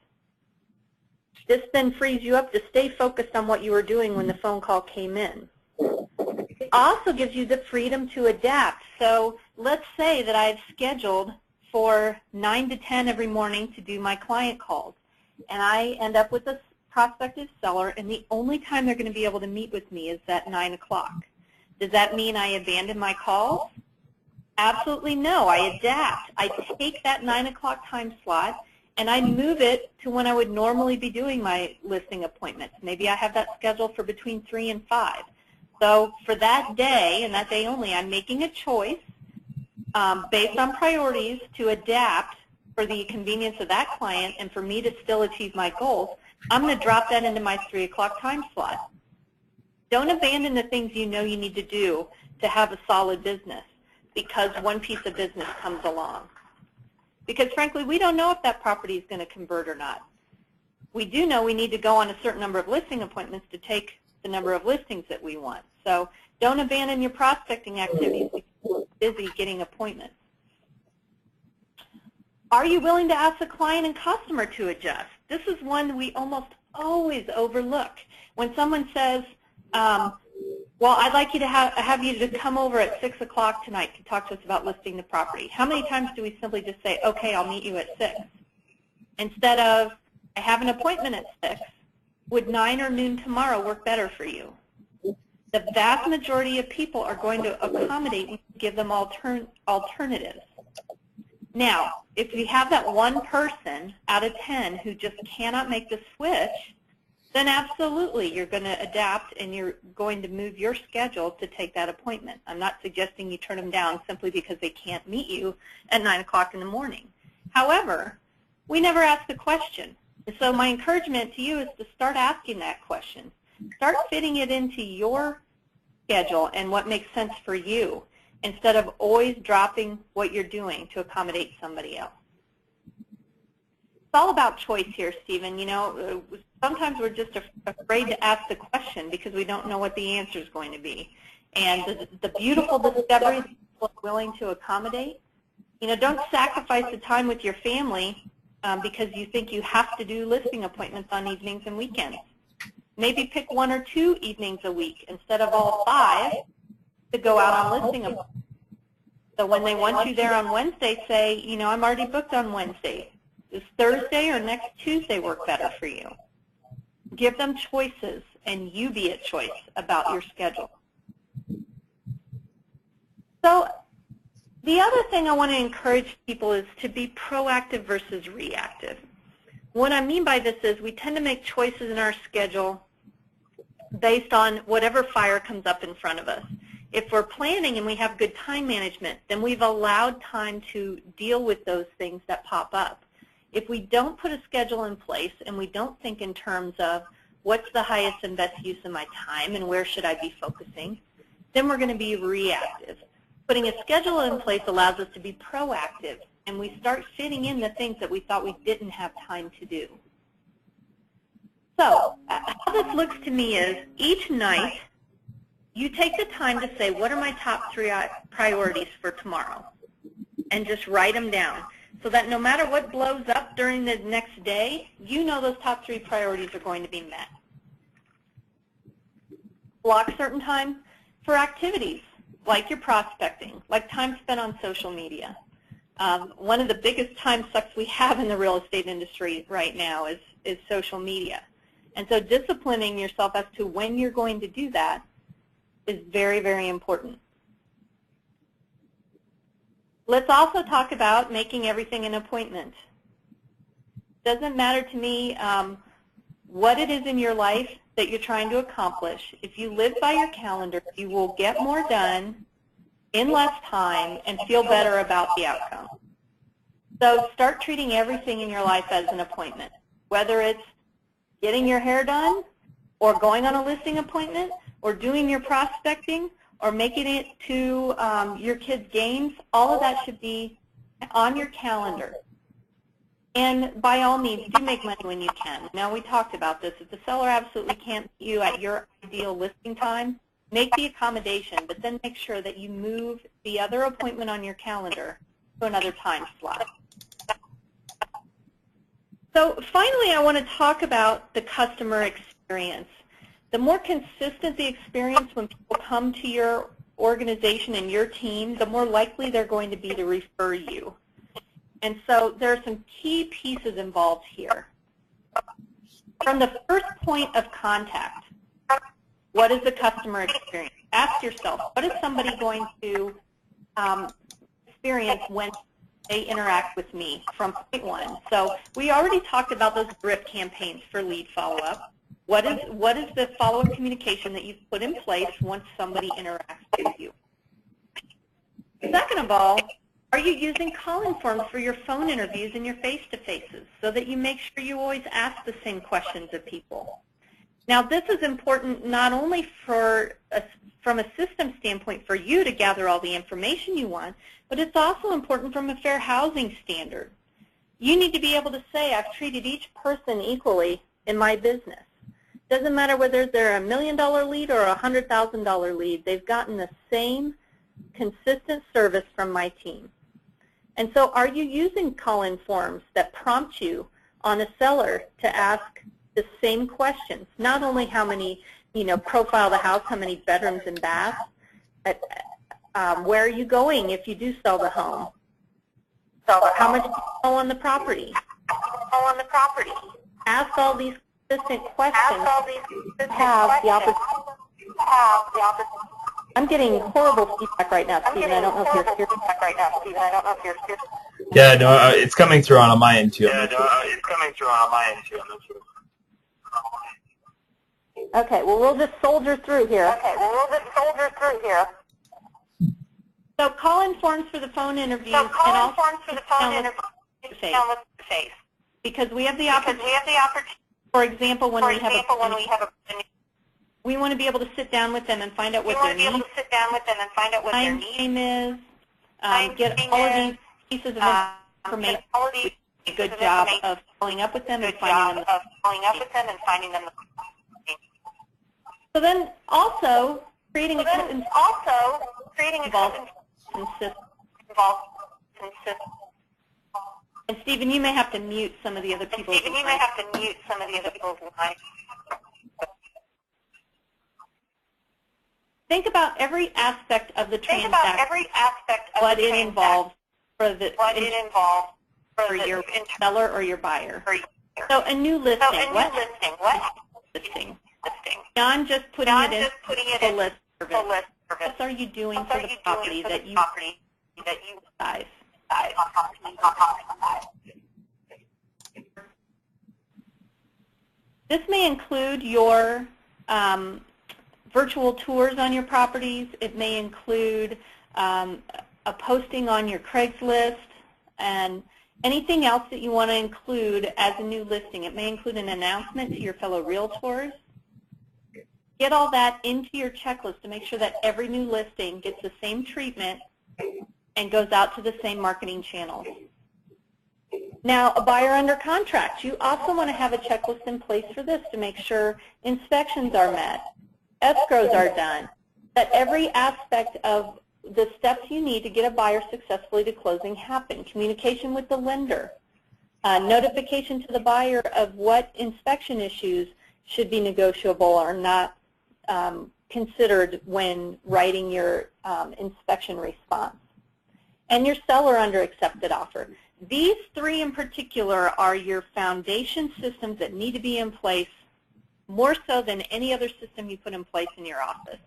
This then frees you up to stay focused on what you were doing when the phone call came in. It also gives you the freedom to adapt. So let's say that I've scheduled for 9 to 10 every morning to do my client calls, and I end up with a prospective seller, and the only time they're going to be able to meet with me is at 9 o'clock. Does that mean I abandon my calls? Absolutely no. I adapt. I take that 9 o'clock time slot and I move it to when I would normally be doing my listing appointments. Maybe I have that scheduled for between 3 and 5. So for that day and that day only, I'm making a choice based on priorities to adapt for the convenience of that client and for me to still achieve my goals, I'm going to drop that into my 3 o'clock time slot. Don't abandon the things you know you need to do to have a solid business because one piece of business comes along. Because frankly, we don't know if that property is going to convert or not. We do know we need to go on a certain number of listing appointments to take the number of listings that we want. So don't abandon your prospecting activities because you're busy getting appointments. Are you willing to ask the client and customer to adjust? This is one we almost always overlook. When someone says, well, I'd like you to have you to come over at 6 o'clock tonight to talk to us about listing the property. How many times do we simply just say, okay, I'll meet you at 6? Instead of, I have an appointment at 6. Would 9 or noon tomorrow work better for you? The vast majority of people are going to accommodate and give them alternatives. Now, if you have that one person out of 10 who just cannot make the switch, then absolutely you're going to adapt and you're going to move your schedule to take that appointment. I'm not suggesting you turn them down simply because they can't meet you at 9 o'clock in the morning. However, we never ask the question. And so my encouragement to you is to start asking that question. Start fitting it into your schedule and what makes sense for you, instead of always dropping what you're doing to accommodate somebody else. It's all about choice here, Stephen. You know, sometimes we're just afraid to ask the question because we don't know what the answer is going to be. And the beautiful discoveries people are willing to accommodate, you know, don't sacrifice the time with your family because you think you have to do listing appointments on evenings and weekends. Maybe pick 1 or 2 evenings a week instead of all 5 to go out on listing appointments. So when they want you there on Wednesday, say, you know, I'm already booked on Wednesday. Does Thursday or next Tuesday work better for you? Give them choices, and you be at choice about your schedule. So the other thing I want to encourage people is to be proactive versus reactive. What I mean by this is we tend to make choices in our schedule based on whatever fire comes up in front of us. If we're planning and we have good time management, then we've allowed time to deal with those things that pop up. If we don't put a schedule in place and we don't think in terms of what's the highest and best use of my time and where should I be focusing, then we're going to be reactive. Putting a schedule in place allows us to be proactive, and we start fitting in the things that we thought we didn't have time to do. So how this looks to me is each night you take the time to say, what are my top 3 priorities for tomorrow? And just write them down so that no matter what blows up during the next day, you know those top 3 priorities are going to be met. Block certain time for activities like your prospecting, like time spent on social media. One of the biggest time sucks we have in the real estate industry right now is social media. And so disciplining yourself as to when you're going to do that is very, very important. Let's also talk about making everything an appointment. Doesn't matter to me what it is in your life that you're trying to accomplish. If you live by your calendar, you will get more done in less time and feel better about the outcome. So start treating everything in your life as an appointment, whether it's getting your hair done or going on a listing appointment or doing your prospecting or making it to your kids' games. All of that should be on your calendar. And by all means, do make money when you can. Now, we talked about this. If the seller absolutely can't meet you at your ideal listing time, make the accommodation, but then make sure that you move the other appointment on your calendar to another time slot. So finally, I want to talk about the customer experience. The more consistent the experience when people come to your organization and your team, the more likely they're going to be to refer you. And so there are some key pieces involved here. From the first point of contact, what is the customer experience? Ask yourself, what is somebody going to experience when they interact with me from point 1? So we already talked about those drip campaigns for lead follow-up. What is the follow-up communication that you've put in place once somebody interacts with you? Second of all, Are you using call-in forms for your phone interviews and your face-to-faces so that you make sure you always ask the same questions of people? Now, this is important not only from a system standpoint for you to gather all the information you want, but it's also important from a fair housing standard. You need to be able to say, I've treated each person equally in my business. Doesn't matter whether they're $1 million lead or a $100,000 lead, they've gotten the same consistent service from my team. And so are you using call-in forms that prompt you on a seller to ask the same questions? Not only how many, profile the house, how many bedrooms and baths, but where are you going if you do sell the home? How much do you owe on the property? Ask all these consistent questions. Have the opportunity. I'm getting horrible feedback right now, Stephen. I don't know if you're hearing. Yeah, no, it's coming through on my end too. Okay, well, we'll just soldier through here. So call-in forms for the phone interviews and also face. Because we have the opportunity. For example, when we have we want to be able to sit down with them and find out what their name is, get all of these pieces of information. We do a good job of following up with them and finding them. So then also creating a consistent and Stephen, you may have to mute some of the other people's lines. Think about every aspect of the transaction, what it involves for your seller or your buyer. So a new listing, what listing? Beyond just putting it in the list service, what are you doing for the property that you size? This may include your virtual tours on your properties. It may include a posting on your Craigslist and anything else that you want to include as a new listing. It may include an announcement to your fellow realtors. Get all that into your checklist to make sure that every new listing gets the same treatment and goes out to the same marketing channels. Now, a buyer under contract, you also want to have a checklist in place for this to make sure inspections are met, escrows are done, that every aspect of the steps you need to get a buyer successfully to closing happen. Communication with the lender, notification to the buyer of what inspection issues should be negotiable or not considered when writing your inspection response, and your seller under accepted offer. These three in particular are your foundation systems that need to be in place more so than any other system you put in place in your office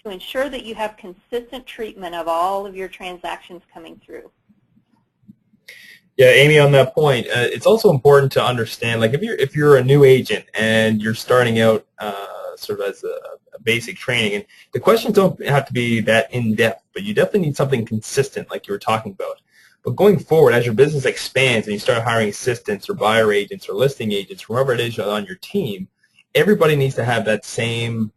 to ensure that you have consistent treatment of all of your transactions coming through. Yeah, Amy, on that point, it's also important to understand, like if you're a new agent and you're starting out sort of as a basic training, and the questions don't have to be that in-depth, but you definitely need something consistent like you were talking about. But going forward, as your business expands and you start hiring assistants or buyer agents or listing agents, whoever it is on your team, everybody needs to have that same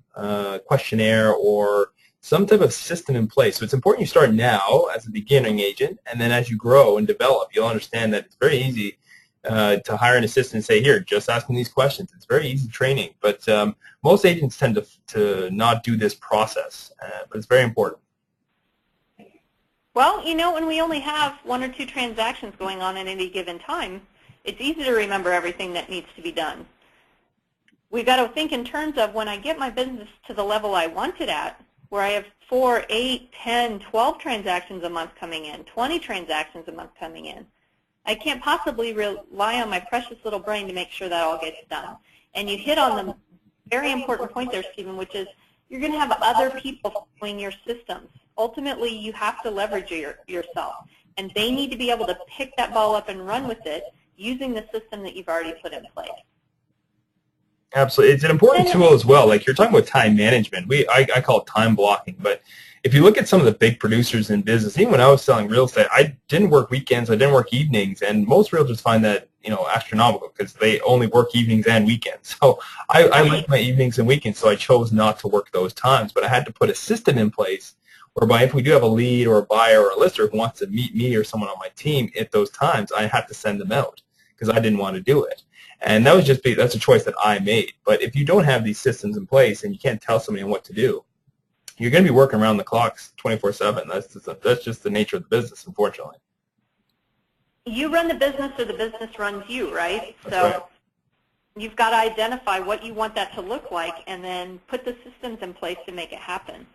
questionnaire or some type of system in place. So it's important you start now as a beginning agent, and then as you grow and develop, you'll understand that it's very easy to hire an assistant and say, here, just ask me these questions. It's very easy training. But most agents tend to not do this process, but it's very important. Well, you know, when we only have 1 or 2 transactions going on at any given time, it's easy to remember everything that needs to be done. We've got to think in terms of when I get my business to the level I want it at, where I have 4, 8, 10, 12 transactions a month coming in, 20 transactions a month coming in. I can't possibly rely on my precious little brain to make sure that all gets done. And you hit on the very important point there, Stephen, which is you're going to have other people following your systems. Ultimately, you have to leverage yourself, and they need to be able to pick that ball up and run with it using the system that you've already put in place. Absolutely. It's an important tool as well. Like you're talking about time management. I call it time blocking. But if you look at some of the big producers in business, even when I was selling real estate, I didn't work weekends, I didn't work evenings, and most realtors find that, astronomical because they only work evenings and weekends. So I like my evenings and weekends, so I chose not to work those times. But I had to put a system in place whereby if we do have a lead or a buyer or a lister who wants to meet me or someone on my team at those times, I have to send them out because I didn't want to do it. And that's a choice that I made. But if you don't have these systems in place and you can't tell somebody what to do, you're going to be working around the clock 24/7. That's just the nature of the business, unfortunately. You run the business or the business runs you, right? That's so right. You've got to identify what you want that to look like and then put the systems in place to make it happen.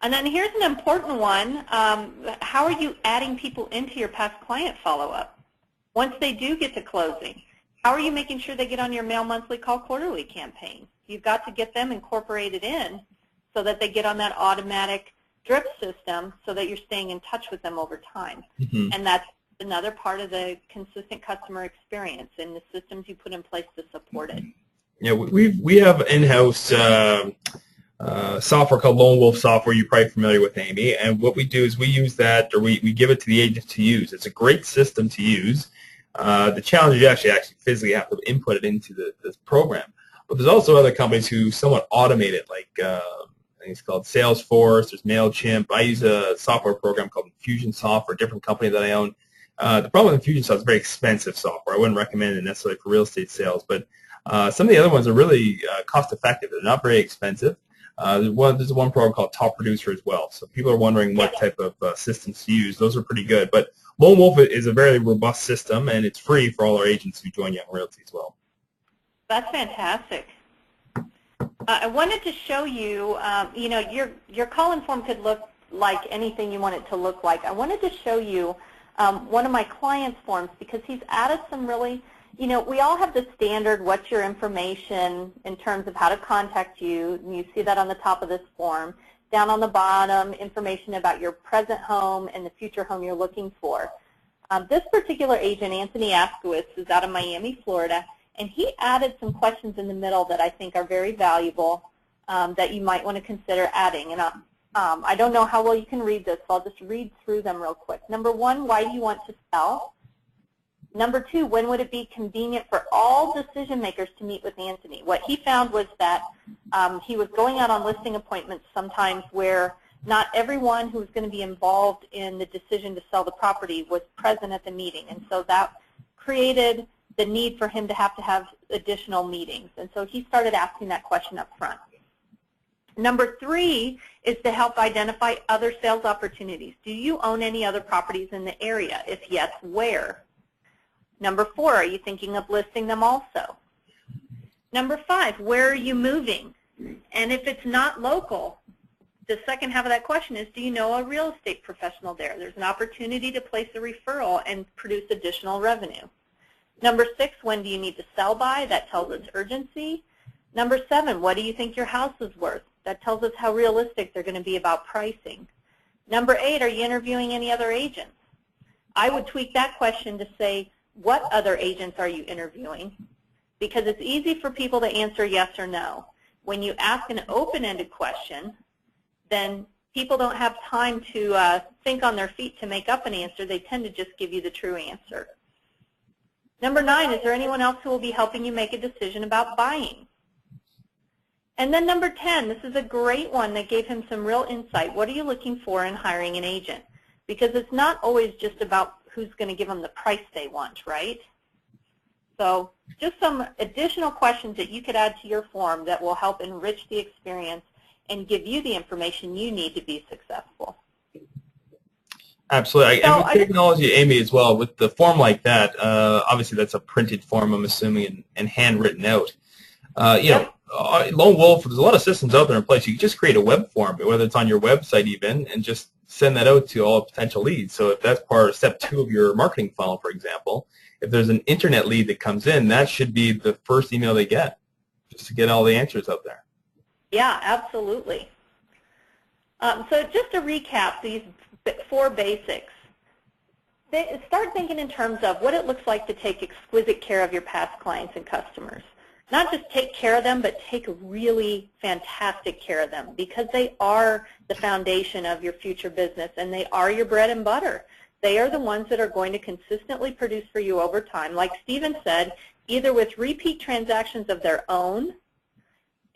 And then here's an important one. How are you adding people into your past client follow-up? Once they do get to closing, how are you making sure they get on your mail, monthly, call, quarterly campaign? You've got to get them incorporated in so that they get on that automatic drip system so that you're staying in touch with them over time. Mm-hmm. And that's another part of the consistent customer experience and the systems you put in place to support it. Yeah, we have in-house software called Lone Wolf software. You're probably familiar with, Amy. And what we do is we use that, or we give it to the agents to use. It's a great system to use. The challenge is you actually physically have to input it into this program. But there's also other companies who somewhat automate it, like I think it's called Salesforce. There's MailChimp. I use a software program called Infusionsoft for a different company that I own. The problem with Infusionsoft is very expensive software. I wouldn't recommend it necessarily for real estate sales, but some of the other ones are really cost-effective. They're not very expensive. There's one program called Top Producer as well. So people are wondering what type of systems to use. Those are pretty good. But Lone Wolf is a very robust system, and it's free for all our agents who join Young Realty as well. That's fantastic. I wanted to show you, your call-in form could look like anything you want it to look like. I wanted to show you one of my clients' forms because he's added some really, we all have the standard, what's your information in terms of how to contact you, and you see that on the top of this form. Down on the bottom, information about your present home and the future home you're looking for. This particular agent, Anthony Askowitz, is out of Miami, Florida, and he added some questions in the middle that I think are very valuable that you might want to consider adding. And I don't know how well you can read this, so I'll just read through them real quick. Number one, why do you want to sell? Number two, when would it be convenient for all decision makers to meet with Anthony? What he found was that he was going out on listing appointments sometimes where not everyone who was going to be involved in the decision to sell the property was present at the meeting. And so that created the need for him to have additional meetings. And so he started asking that question up front. Number three is to help identify other sales opportunities. Do you own any other properties in the area? If yes, where? Number four, are you thinking of listing them also? Number five, where are you moving? And if it's not local, the second half of that question is, do you know a real estate professional there? There's an opportunity to place a referral and produce additional revenue. Number six, when do you need to sell by? That tells us urgency. Number seven, what do you think your house is worth? That tells us how realistic they're going to be about pricing. Number eight, are you interviewing any other agents? I would tweak that question to say, what other agents are you interviewing? Because it's easy for people to answer yes or no. When you ask an open-ended question, then people don't have time to think on their feet to make up an answer. They tend to just give you the true answer. Number nine, is there anyone else who will be helping you make a decision about buying? And then number 10, this is a great one that gave him some real insight. What are you looking for in hiring an agent? Because it's not always just about who's going to give them the price they want, right? So just some additional questions that you could add to your form that will help enrich the experience and give you the information you need to be successful. Absolutely. So and with technology, Amy, as well, with the form like that, obviously that's a printed form, I'm assuming, and handwritten out. Lone Wolf, there's a lot of systems out there in place. You can just create a web form, whether it's on your website even, and just send that out to all potential leads. So if that's part of step 2 of your marketing funnel, for example, if there's an internet lead that comes in, that should be the first email they get, just to get all the answers out there. Yeah, absolutely. So just to recap these 4 basics, start thinking in terms of what it looks like to take exquisite care of your past clients and customers. not just take care of them, but take really fantastic care of them, because they are the foundation of your future business, and they are your bread and butter. They are the ones that are going to consistently produce for you over time, like Stephen said, either with repeat transactions of their own,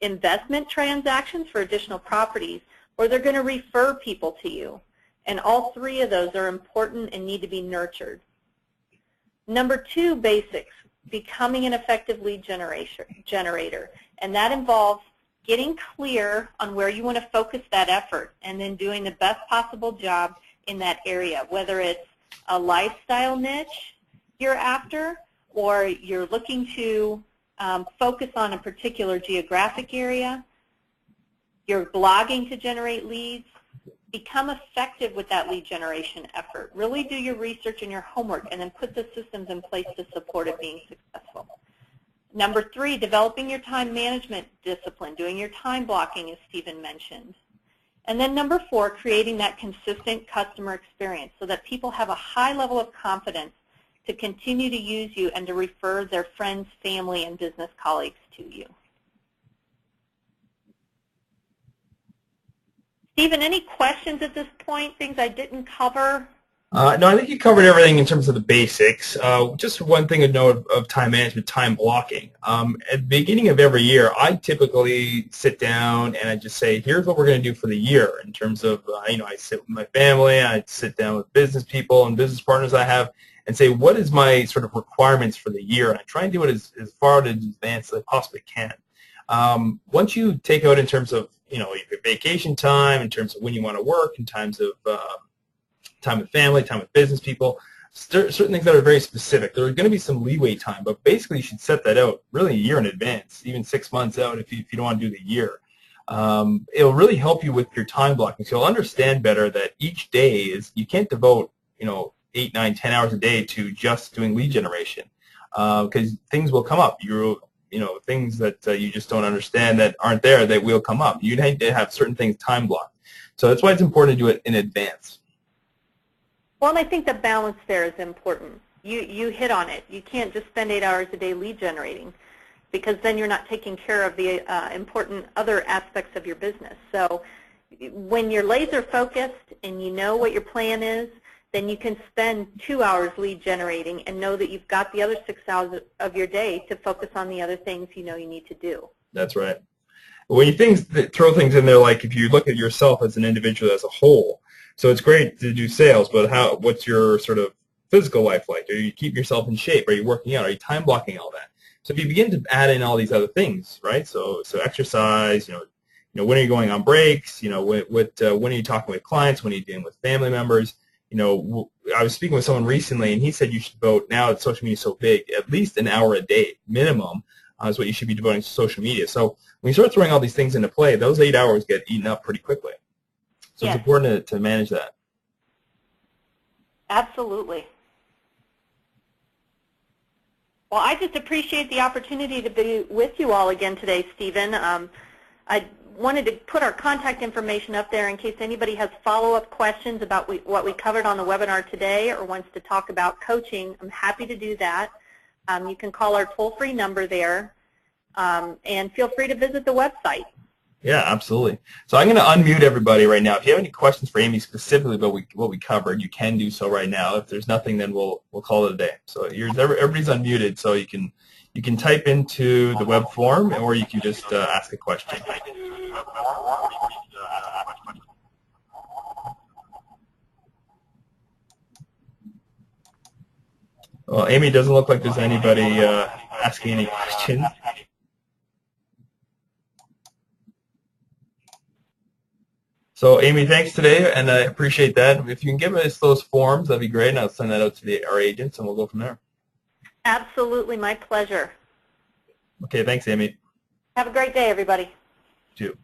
investment transactions for additional properties, or they're going to refer people to you. And all three of those are important and need to be nurtured. Number 2, basics, becoming an effective lead generator. And that involves getting clear on where you want to focus that effort and then doing the best possible job in that area, whether it's a lifestyle niche you're after, or you're looking to focus on a particular geographic area, you're blogging to generate leads. Become effective with that lead generation effort. Really do your research and your homework, and then put the systems in place to support it being successful. Number 3, developing your time management discipline, doing your time blocking, as Stephen mentioned. And then number 4, creating that consistent customer experience so that people have a high level of confidence to continue to use you and to refer their friends, family, and business colleagues to you. Stephen, any questions at this point, things I didn't cover? No, I think you covered everything in terms of the basics. Just one thing to note of time management, time blocking. At the beginning of every year, I typically sit down and I just say, here's what we're going to do for the year in terms of, I sit with my family, I sit down with business people and business partners I have and say, what is my sort of requirements for the year? And I try and do it as far in advance as I possibly can. Once you take out in terms of, your vacation time, in terms of when you want to work, in terms of time with family, time with business people, certain things that are very specific. There are going to be some leeway time, but basically you should set that out really a year in advance, even 6 months out if you don't want to do the year. It'll really help you with your time blocking. So you'll understand better that each day you can't devote, 8, 9, 10 hours a day to just doing lead generation, because things will come up. Things that you just don't understand that aren't there, that will come up. You need to have certain things time blocked. So that's why it's important to do it in advance. Well, and I think the balance there is important. You hit on it. You can't just spend 8 hours a day lead generating, because then you're not taking care of the important other aspects of your business. So when you're laser focused and you know what your plan is, then you can spend 2 hours lead generating and know that you've got the other 6 hours of your day to focus on the other things you need to do. That's right. When you throw things in there, like if you look at yourself as an individual as a whole, so it's great to do sales, but what's your sort of physical life like? Do you keep yourself in shape? Are you working out? Are you time blocking all that? So if you begin to add in all these other things, right? So exercise, when are you going on breaks? When are you talking with clients? When are you dealing with family members? I was speaking with someone recently, and he said you should devote, now that social media is so big, at least an hour a day minimum is what you should be devoting to social media. So when you start throwing all these things into play, those 8 hours get eaten up pretty quickly. So It's important to manage that. Absolutely. Well, I just appreciate the opportunity to be with you all again today, Stephen. I wanted to put our contact information up there in case anybody has follow-up questions about what we covered on the webinar today or wants to talk about coaching. I'm happy to do that. You can call our toll-free number there, and feel free to visit the website. Yeah, absolutely. So I'm going to unmute everybody right now. If you have any questions for Amy specifically about what we covered, you can do so right now. If there's nothing, then we'll call it a day. So everybody's unmuted, so you can type into the web form, or you can just ask a question. Well, Amy, doesn't look like there's anybody asking any questions. So, Amy, thanks today, and I appreciate that. If you can give us those forms, that'd be great, and I'll send that out to our agents, and we'll go from there. Absolutely, my pleasure. Okay, thanks, Amy. Have a great day, everybody. You too.